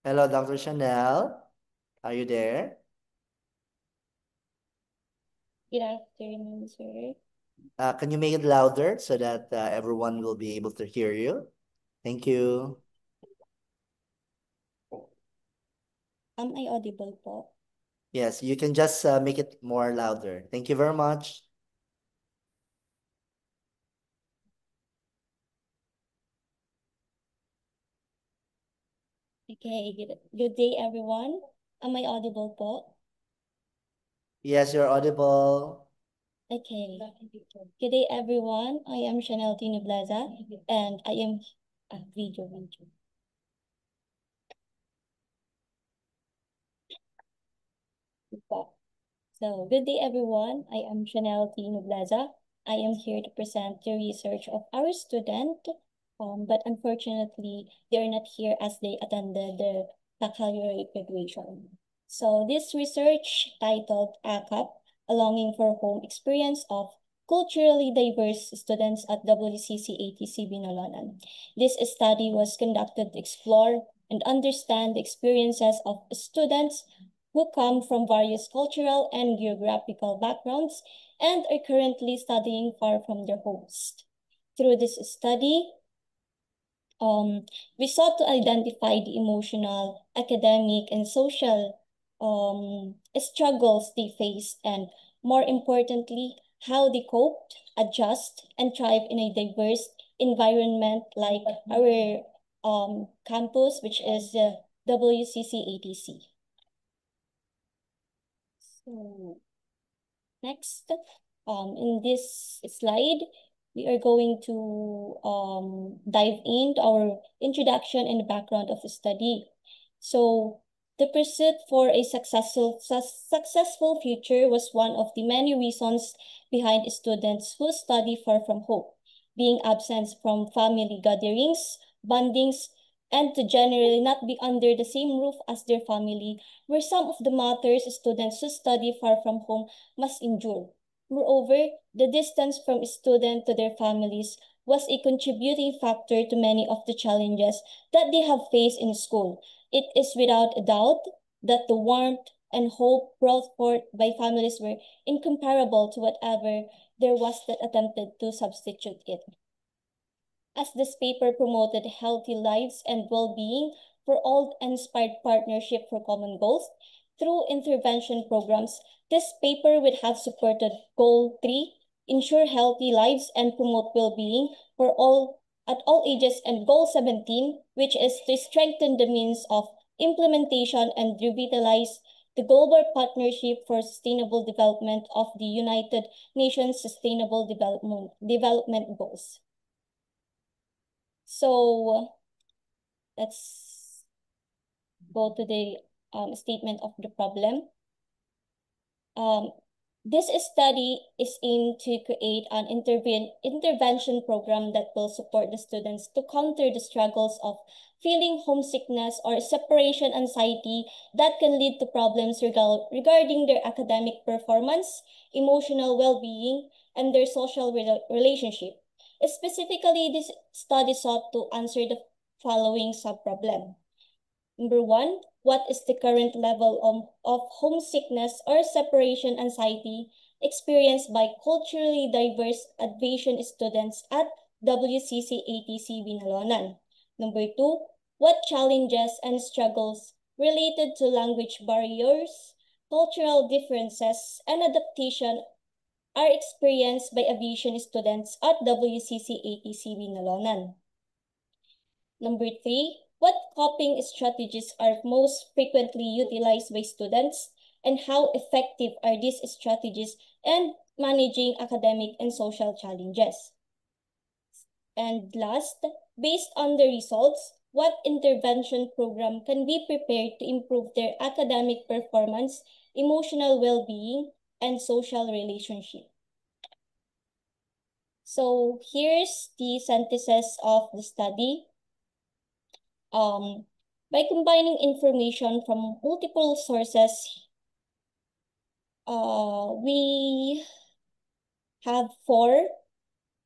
Speaker 1: Hello, Dr. Chanel. Are you there?
Speaker 8: Good afternoon, sir.
Speaker 1: Can you make it louder so that everyone will be able to hear you? Thank you.
Speaker 8: Am I audible po?
Speaker 1: Yes, you can just make it more louder. Thank you very much.
Speaker 8: Okay, good day everyone. Am I audible po?
Speaker 1: Yes, you're audible.
Speaker 8: Okay. Good day everyone. I am Chanel Nobleza and I am video. So, good day everyone. I am Chanel Nobleza. I am here to present the research of our student, but unfortunately, they are not here as they attended the baccalaureate graduation. So, this research titled ACAP, A Longing for Home Experience of Culturally Diverse Students at WCC ATC Binalonan. This study was conducted to explore and understand the experiences of students who come from various cultural and geographical backgrounds and are currently studying far from their homes. Through this study, we sought to identify the emotional, academic, and social struggles they faced, and more importantly, how they coped, adjust, and thrive in a diverse environment like our campus, which is WCC ATC. So, next, in this slide, we are going to dive into our introduction and background of the study. So, the pursuit for a successful future was one of the many reasons behind students who study far from home, being absent from family gatherings, bondings, and to generally not be under the same roof as their family were some of the matters students who study far from home must endure. Moreover, the distance from student to their families was a contributing factor to many of the challenges that they have faced in school. It is without a doubt that the warmth and hope brought forth by families were incomparable to whatever there was that attempted to substitute it. As this paper promoted healthy lives and well-being for all and inspired partnership for common goals, through intervention programs, this paper would have supported Goal 3, ensure healthy lives and promote well-being for all at all ages, and Goal 17, which is to strengthen the means of implementation and revitalize the Global Partnership for Sustainable Development of the United Nations Sustainable Development Goals. So let's go to the statement of the problem. This study is aimed to create an intervention program that will support the students to counter the struggles of feeling homesickness or separation anxiety that can lead to problems regarding their academic performance, emotional well-being, and their social relationship. Specifically, this study sought to answer the following sub-problem. Number 1, what is the current level of homesickness or separation anxiety experienced by culturally diverse aviation students at WCC ATC Binalonan? Number 2, what challenges and struggles related to language barriers, cultural differences, and adaptation are experienced by aviation students at WCC ATC Binalonan? Number 3, what coping strategies are most frequently utilized by students, and how effective are these strategies in managing academic and social challenges? And last, based on the results, what intervention program can be prepared to improve their academic performance, emotional well-being, and social relationship? So here's the synthesis of the study. By combining information from multiple sources, we have 4.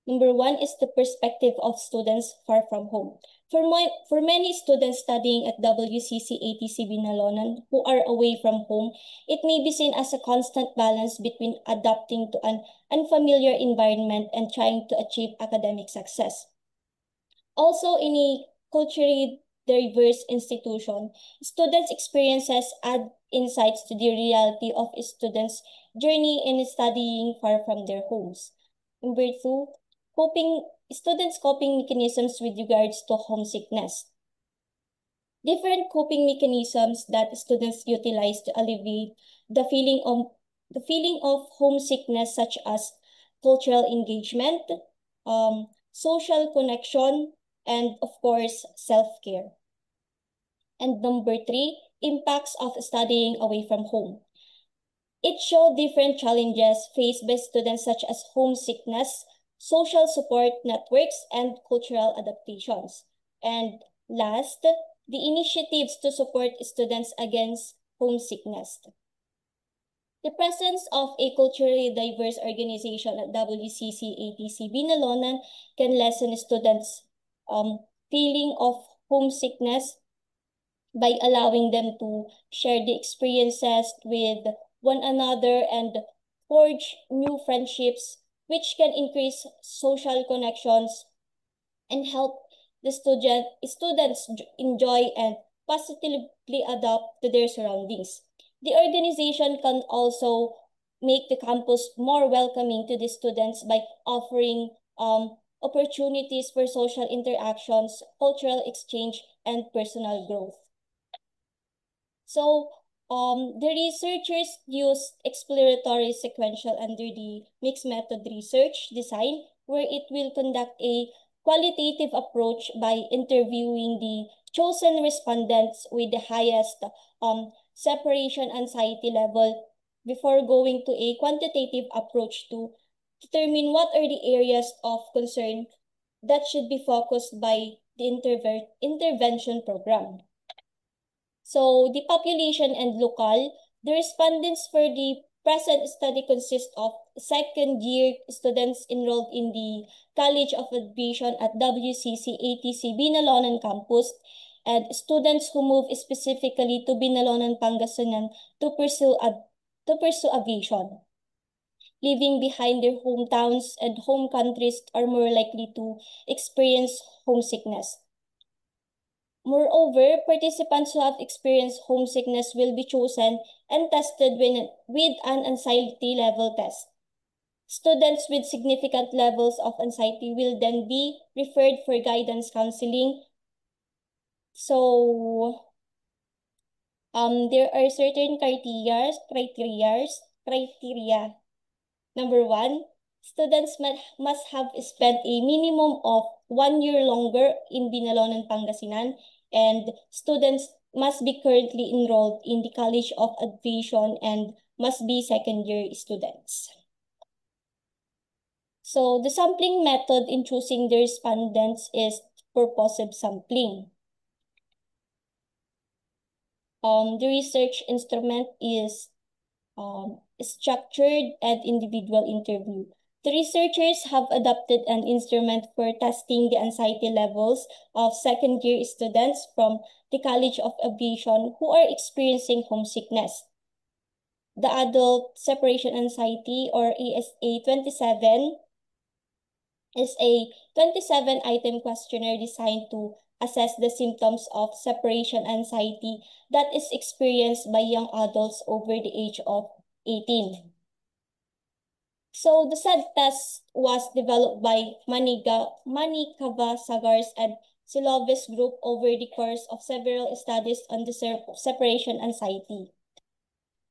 Speaker 8: Number 1 is the perspective of students far from home. For many students studying at WCC ATC Binalonan who are away from home, it may be seen as a constant balance between adapting to an unfamiliar environment and trying to achieve academic success. Also, in a culturally diverse institution, students' experiences add insights to the reality of students' journey in studying far from their homes. Number 2, students' coping mechanisms with regards to homesickness. Different coping mechanisms that students utilize to alleviate the feeling of homesickness, such as cultural engagement, social connection, and of course, self-care. And number 3, impacts of studying away from home. It showed different challenges faced by students such as homesickness, social support networks, and cultural adaptations. And last, the initiatives to support students against homesickness. The presence of a culturally diverse organization at WCC ATC Binalonan can lessen students' feeling of homesickness by allowing them to share the experiences with one another and forge new friendships, which can increase social connections and help the students enjoy and positively adapt to their surroundings. The organization can also make the campus more welcoming to the students by offering opportunities for social interactions, cultural exchange, and personal growth. So, the researchers used exploratory sequential under the mixed method research design, where it will conduct a qualitative approach by interviewing the chosen respondents with the highest separation anxiety level before going to a quantitative approach to determine what are the areas of concern that should be focused by the intervention program. So the population and locale, the respondents for the present study consist of second-year students enrolled in the College of Aviation at WCC ATC Binalonan campus, and students who move specifically to Binalonan, Pangasinan to pursue aviation. Leaving behind their hometowns and home countries are more likely to experience homesickness. Moreover, participants who have experienced homesickness will be chosen and tested with an anxiety level test. Students with significant levels of anxiety will then be referred for guidance counseling. So, there are certain criteria. Number 1, students must have spent a minimum of 1 year longer in Binalonan, Pangasinan, and students must be currently enrolled in the College of Aviation and must be second-year students. So the sampling method in choosing the respondents is purposive sampling. The research instrument is structured and individual interview. The researchers have adopted an instrument for testing the anxiety levels of second-year students from the College of Aviation who are experiencing homesickness. The Adult Separation Anxiety, or ASA 27, is a 27-item questionnaire designed to assess the symptoms of separation anxiety that is experienced by young adults over the age of 18. So the said test was developed by Manikava Sagars and Silovis group over the course of several studies on the separation anxiety.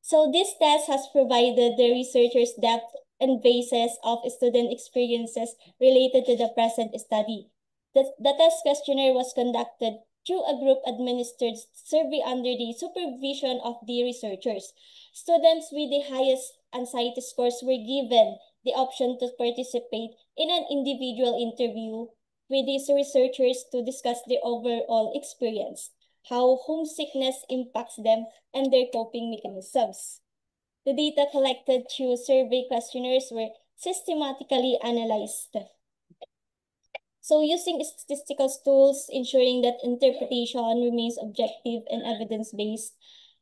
Speaker 8: So this test has provided the researchers depth and basis of student experiences related to the present study. The test questionnaire was conducted through a group-administered survey under the supervision of the researchers. Students with the highest anxiety scores were given the option to participate in an individual interview with these researchers to discuss their overall experience, how homesickness impacts them, and their coping mechanisms. The data collected through survey questionnaires were systematically analyzed. So using statistical tools, ensuring that interpretation remains objective and evidence-based,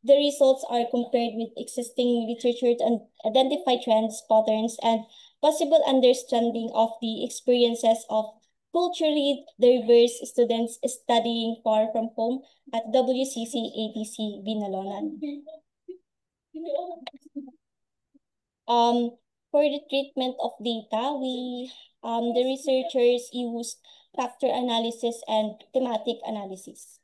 Speaker 8: the results are compared with existing literature to identify trends, patterns, and possible understanding of the experiences of culturally diverse students studying far from home at WCC ATC Binalonan. For the treatment of data, the researchers used factor analysis and thematic analysis.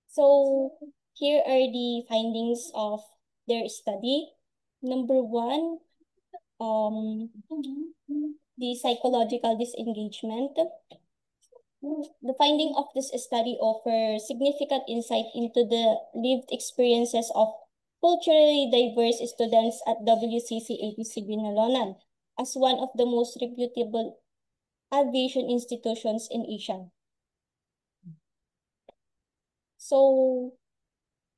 Speaker 8: So here are the findings of their study. Number one, the psychological disengagement. The finding of this study offers significant insight into the lived experiences of culturally diverse students at WCC ATC Binalonan as one of the most reputable aviation institutions in Asia. So,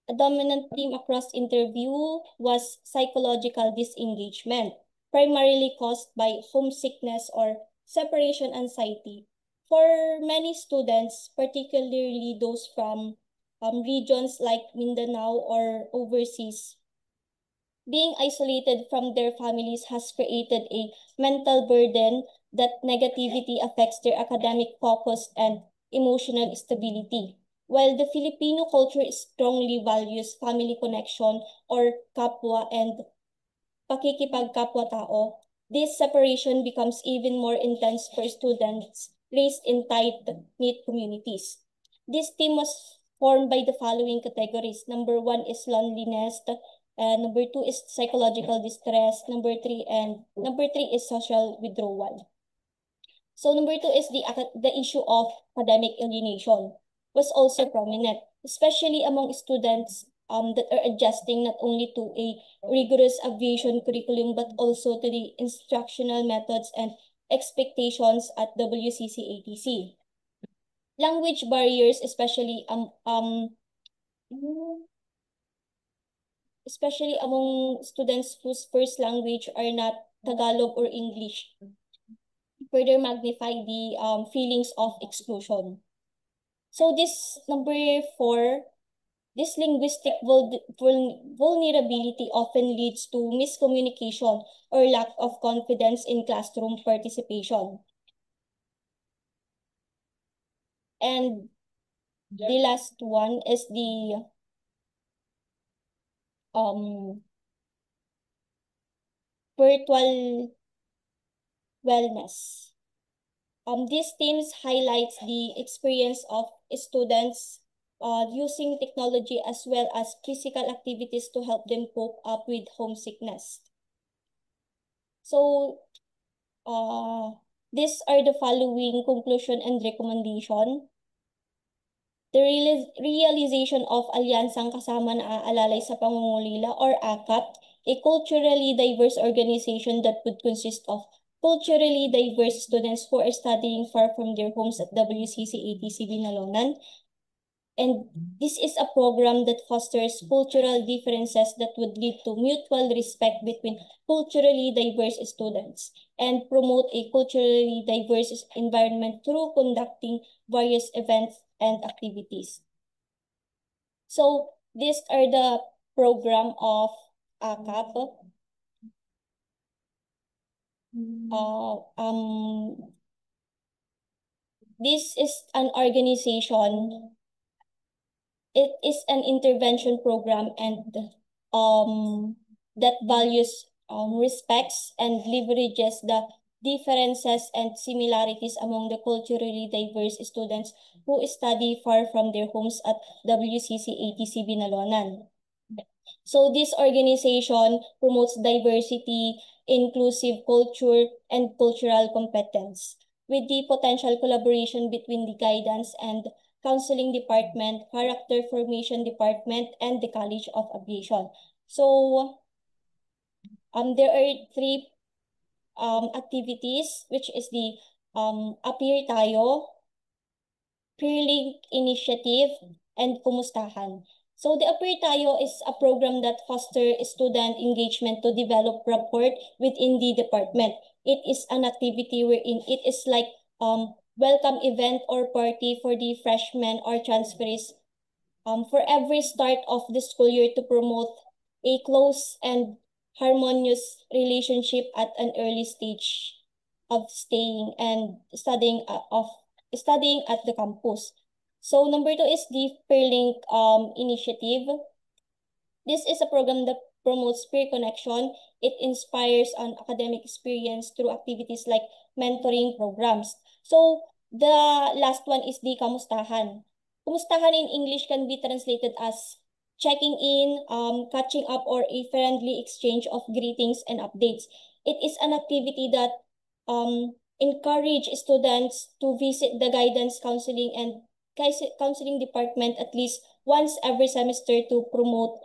Speaker 8: a dominant theme across interview was psychological disengagement, primarily caused by homesickness or separation anxiety. For many students, particularly those from regions like Mindanao or overseas, being isolated from their families has created a mental burden that negativity affects their academic focus and emotional stability. While the Filipino culture strongly values family connection or kapwa and pakikipagkapwa-tao, this separation becomes even more intense for students raised in tight-knit communities. This team was formed by the following categories. Number one is loneliness, number two is psychological distress, number three is social withdrawal. So number two is the issue of academic alienation was also prominent, especially among students that are adjusting not only to a rigorous aviation curriculum but also to the instructional methods and expectations at WCC ATC. Language barriers, especially among students whose first language are not Tagalog or English, further magnify the feelings of exclusion. So this number four, this linguistic vulnerability often leads to miscommunication or lack of confidence in classroom participation. And the last one is the virtual wellness. These themes highlights the experience of students using technology as well as physical activities to help them cope up with homesickness. So, these are the following conclusion and recommendation. The realization of Alyansang Kasama na Aalalay sa Pangungulila or AKAP, a culturally diverse organization that would consist of culturally diverse students who are studying far from their homes at WCC ATC Binalonan. And this is a program that fosters cultural differences that would lead to mutual respect between culturally diverse students and promote a culturally diverse environment through conducting various events and activities. So these are the program of ACAP. This is an organization. It is an intervention program and that values, respects and leverages the differences and similarities among the culturally diverse students who study far from their homes at WCC-ATC Binalonan. So this organization promotes diversity, inclusive culture, and cultural competence with the potential collaboration between the guidance and counseling department, character formation department, and the College of Aviation. So there are three activities, which is the Appear Tayo, Peerlink Initiative, and Kumustahan. So the Appear Tayo is a program that fosters student engagement to develop rapport within the department. It is an activity wherein it is like welcome event or party for the freshmen or transferees for every start of the school year to promote a close and harmonious relationship at an early stage of staying and studying at the campus. So number 2 is the Peerlink initiative. This is a program that promotes peer connection. It inspires an academic experience through activities like mentoring programs. So the last one is the Kamustahan. Kumustahan in English can be translated as checking in, catching up, or a friendly exchange of greetings and updates. It is an activity that encourage students to visit the guidance counseling and counseling department at least once every semester to promote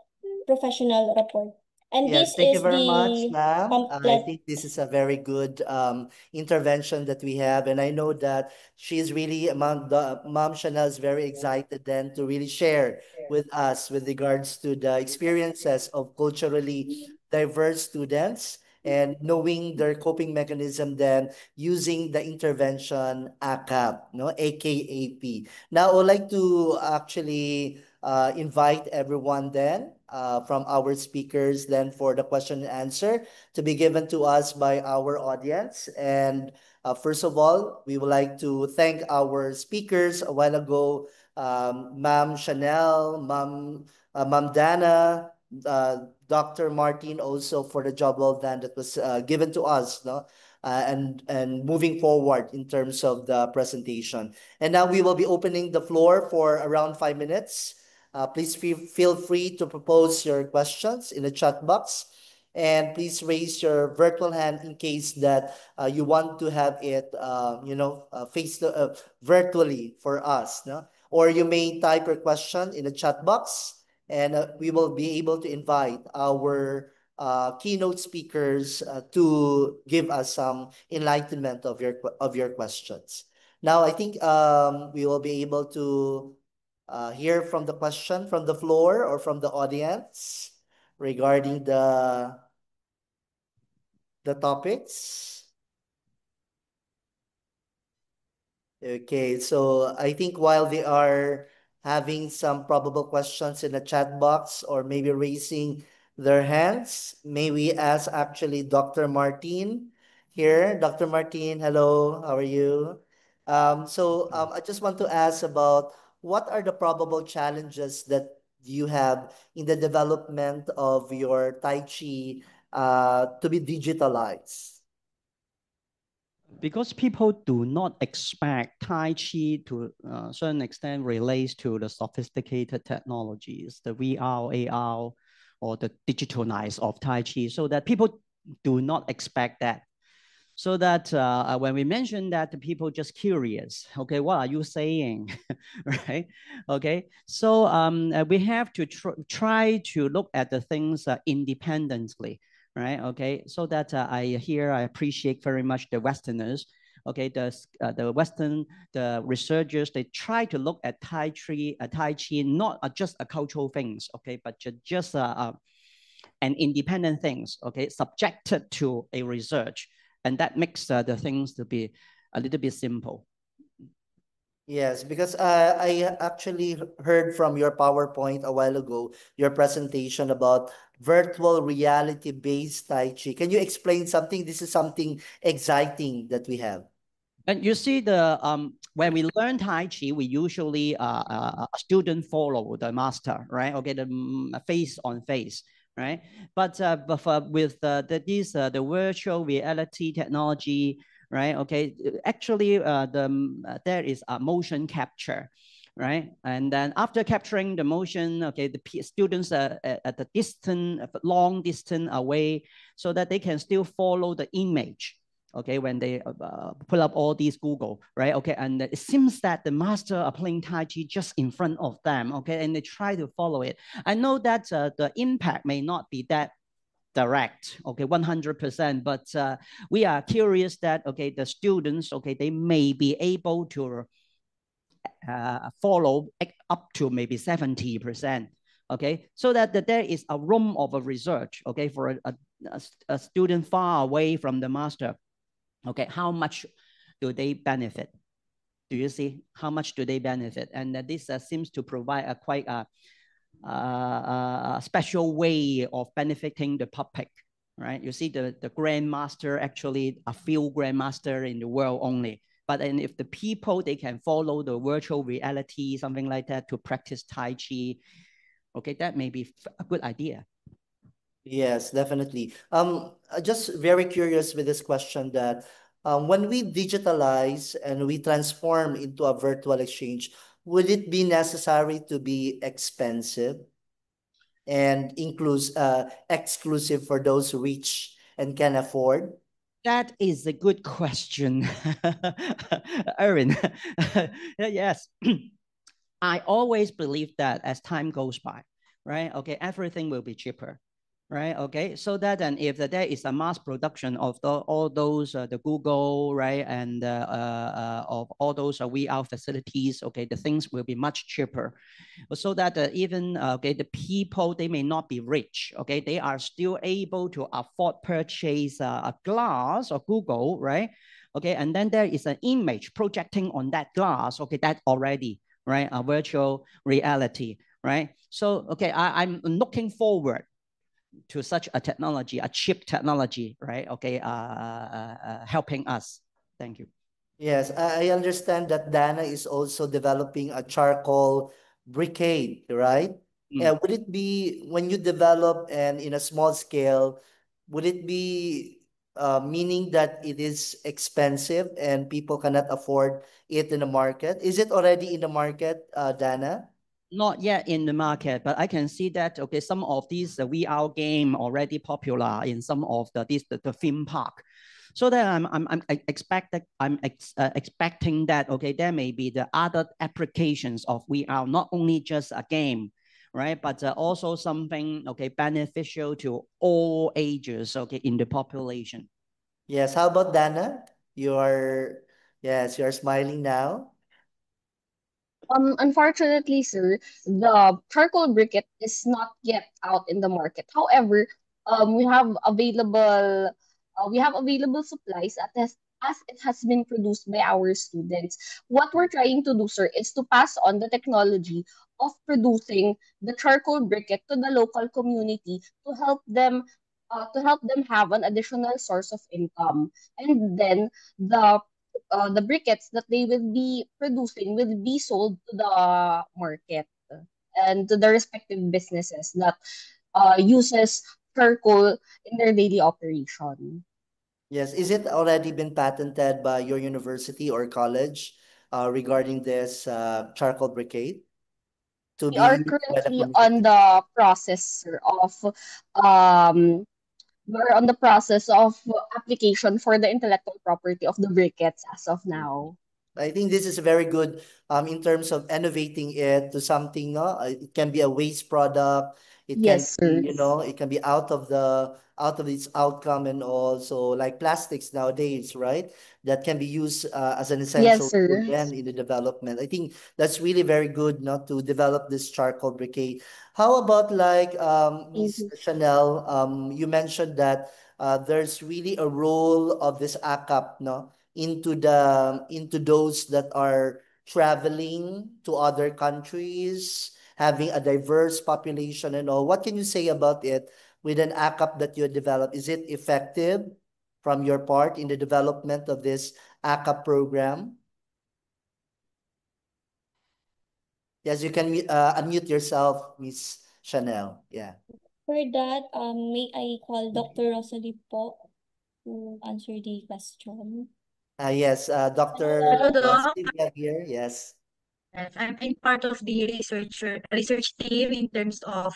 Speaker 8: professional rapport. And
Speaker 1: Yes,
Speaker 8: this
Speaker 1: thank you
Speaker 8: is
Speaker 1: very much,
Speaker 8: the
Speaker 1: ma'am. I
Speaker 8: pamphlet.
Speaker 1: think this is a very good intervention that we have, and I know that she's really Mom Chanel is very excited then to really share with us with regards to the experiences of culturally diverse students and knowing their coping mechanism then using the intervention ACAP, no, AKAP. Now, I would like to actually invite everyone then from our speakers then for the question and answer to be given to us by our audience. And first of all, we would like to thank our speakers a while ago, Ma'am Chanel, Ma'am Dana, Dr. Martin also for the job well done that was given to us, no? And moving forward in terms of the presentation. And now we will be opening the floor for around 5 minutes. Please feel free to propose your questions in the chat box. And please raise your virtual hand in case that you want to have it, virtually for us. No? Or you may type your question in the chat box and we will be able to invite our keynote speakers to give us some enlightenment of your questions. Now, I think we will be able to hear from the question from the floor or from the audience regarding the topics. Okay, so I think while they are having some probable questions in the chat box or maybe raising their hands, may we ask actually Dr. Martin here. Dr. Martin, hello, how are you? I just want to ask about what are the probable challenges that you have in the development of your Tai Chi to be digitalized?
Speaker 6: Because people do not expect Tai Chi to a certain extent relates to the sophisticated technologies, the VR, AR, or the digitalized of Tai Chi, so that people do not expect that. So that when we mention that, the people just curious, okay, what are you saying, right? Okay, so we have to try to look at the things independently, right? Okay, so that I appreciate very much the Westerners, okay, the Western, the researchers, they try to look at Tai Chi, not just a cultural things, okay, but just an independent things, okay, subjected to a research. And that makes the things to be a little bit simple.
Speaker 1: Yes, because I actually heard from your PowerPoint a while ago, your presentation about virtual reality-based Tai Chi. Can you explain something? This is something exciting that we have.
Speaker 6: And you see when we learn Tai Chi, we usually a student follow the master, right? Okay, the face on face, right? But with the virtual reality technology, right? Okay, actually there is a motion capture, right? And then after capturing the motion, okay, the students are at the long distance away, so that they can still follow the image. Okay, when they pull up all these Google, right? Okay, and it seems that the master are playing Tai Chi just in front of them, okay, and they try to follow it. I know that the impact may not be that direct, okay, 100%, but we are curious that, okay, the students, okay, they may be able to follow up to maybe 70%, okay, so that there is a room of a research, okay, for a student far away from the master. Okay, how much do they benefit? Do you see how much do they benefit? And this seems to provide a quite a special way of benefiting the public, right? You see the grandmaster, actually a few grandmaster in the world only. But then if the people, they can follow the virtual reality, something like that, to practice Tai Chi, okay, that may be a good idea.
Speaker 1: Yes, definitely. Just very curious with this question that when we digitalize and we transform into a virtual exchange, would it be necessary to be expensive and exclusive for those rich and can afford?
Speaker 6: That is a good question, Erin. Yes. I always believe that as time goes by, right? Okay, everything will be cheaper, right? Okay, so that then if there is a mass production of all those the Google, right, and of all those VR facilities, okay, the things will be much cheaper, so that even okay, the people, they may not be rich, okay, they are still able to afford purchase a glass or Google, right? Okay, and then there is an image projecting on that glass, okay, that already, right, a virtual reality, right? So, okay, I'm looking forward to such a technology, a cheap technology, right? Okay, helping us. Thank you.
Speaker 1: Yes, I understand that Dana is also developing a charcoal briquette, right? Would it be when you develop and in a small scale, would it be meaning that it is expensive and people cannot afford it in the market? Is it already in the market, Dana?
Speaker 6: Not yet in the market, but I can see that, okay, some of these VR game already popular in some of the theme park. So that I'm expecting that, okay, there may be the other applications of VR, not only just a game, right, but also something, okay, beneficial to all ages, okay, in the population.
Speaker 1: Yes. How about Dana? Yes, you're smiling now.
Speaker 7: Unfortunately, sir, the charcoal briquette is not yet out in the market. However, we have available supplies as it has been produced by our students. What we're trying to do, sir, is to pass on the technology of producing the charcoal briquette to the local community to help them have an additional source of income. And then the briquettes that they will be producing will be sold to the market and to the respective businesses that uses charcoal in their daily operation.
Speaker 1: Yes. Is it already been patented by your university or college regarding this charcoal briquette to
Speaker 7: We
Speaker 1: be
Speaker 7: are
Speaker 1: used by the
Speaker 7: currently on
Speaker 1: community?
Speaker 7: the process, sir, of um we're on the process of application for the intellectual property of the briquettes as of now.
Speaker 1: I think this is very good in terms of innovating it to something, no? It can be a waste product. It can
Speaker 7: Yes,
Speaker 1: be,
Speaker 7: sir.
Speaker 1: it can be out of its outcome, and also like plastics nowadays, right? That can be used as an
Speaker 7: Yes,
Speaker 1: essential tool
Speaker 7: sir.
Speaker 1: then in the development. I think that's really very good, not to develop this charcoal briquette. How about like
Speaker 7: Thank
Speaker 1: Miss
Speaker 7: you.
Speaker 1: Chanel? You mentioned that there's really a role of this ACAP, no, into those that are traveling to other countries, having a diverse population and all. What can you say about it with an ACAP that you developed? Is it effective from your part in the development of this ACAP program? Yes, you can unmute yourself, Miss Chanel. Yeah.
Speaker 8: For that, may I call Dr. Rosalie po to answer the question?
Speaker 1: Yes, Dr.
Speaker 9: Hello, Doc.
Speaker 1: Sylvia here. Yes.
Speaker 9: Yes, I'm part of the research team in terms of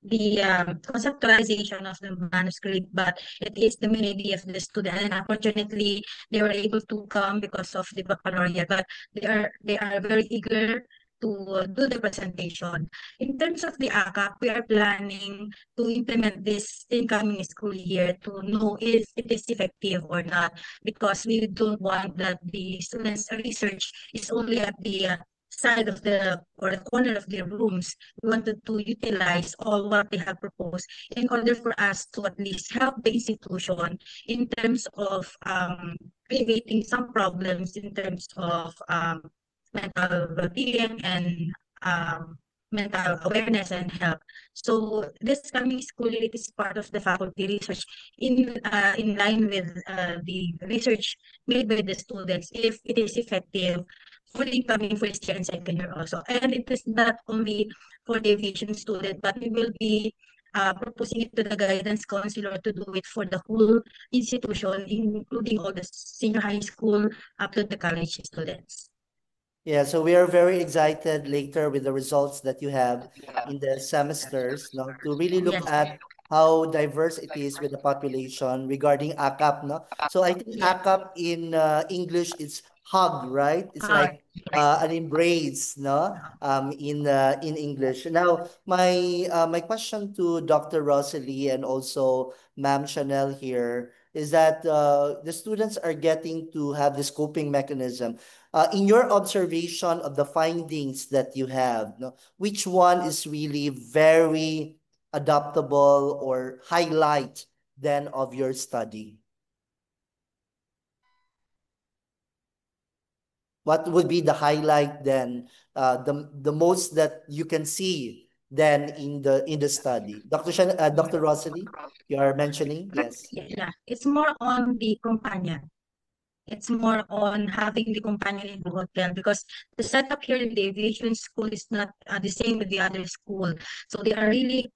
Speaker 9: the conceptualization of the manuscript, but it is the main idea of the student. And unfortunately, they were able to come because of the baccalaureate, but they are very eager to do the presentation. In terms of the ACAP, we are planning to implement this incoming school year to know if it is effective or not, because we don't want that the students' research is only at the side of the or the corner of their rooms. We wanted to utilize all what they have proposed in order for us to at least help the institution in terms of creating some problems in terms of mental well-being and mental awareness and health. So this coming school year, it is part of the faculty research in line with the research made by the students if it is effective for the incoming first year and second year also. And it is not only for the aviation student, but we will be proposing it to the guidance counselor to do it for the whole institution, including all the senior high school up to the college students.
Speaker 1: Yeah, so we are very excited later with the results that you have in the semesters, no, to really look
Speaker 9: Yes.
Speaker 1: at how diverse it is with the population regarding ACAP, no. So I think ACAP in English is hug, right? It's like an embrace, no, in English. Now, my question to Dr. Rosalie and also Ma'am Chanel here is that the students are getting to have this coping mechanism. In your observation of the findings that you have, no, which one is really very adaptable or highlight then of your study? What would be the highlight then, the most that you can see then in the study? Dr. Rosalie, you are mentioning, yes.
Speaker 9: Yeah, it's more on the companion. It's more on having the companion in the hotel because the setup here in the aviation school is not the same with the other school. So they are really,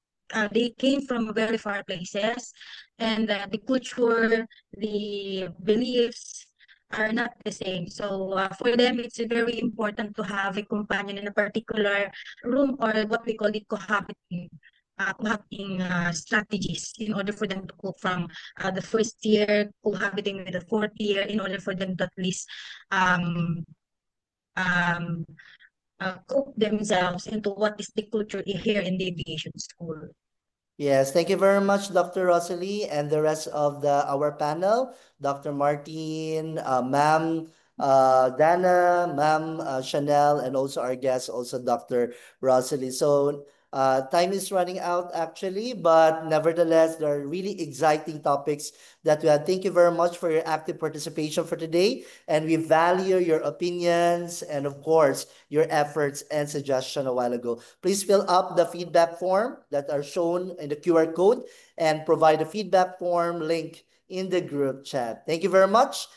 Speaker 9: they came from very far places, and the culture, the beliefs are not the same. So for them, it's very important to have a companion in a particular room or what we call it cohabiting strategies in order for them to cope from the first year, cohabiting with the fourth year, in order for them to at least um, um, cope themselves into what is the culture here in the aviation school.
Speaker 1: Yes, thank you very much, Dr. Rosalie, and the rest of our panel, Dr. Martin, Ma'am Dana, Ma'am Chanel, and also our guest, also Dr. Rosalie. So time is running out actually, but nevertheless, there are really exciting topics that we had. Thank you very much for your active participation for today, and we value your opinions and of course your efforts and suggestion a while ago. Please fill up the feedback form that are shown in the QR code and provide a feedback form link in the group chat. Thank you very much.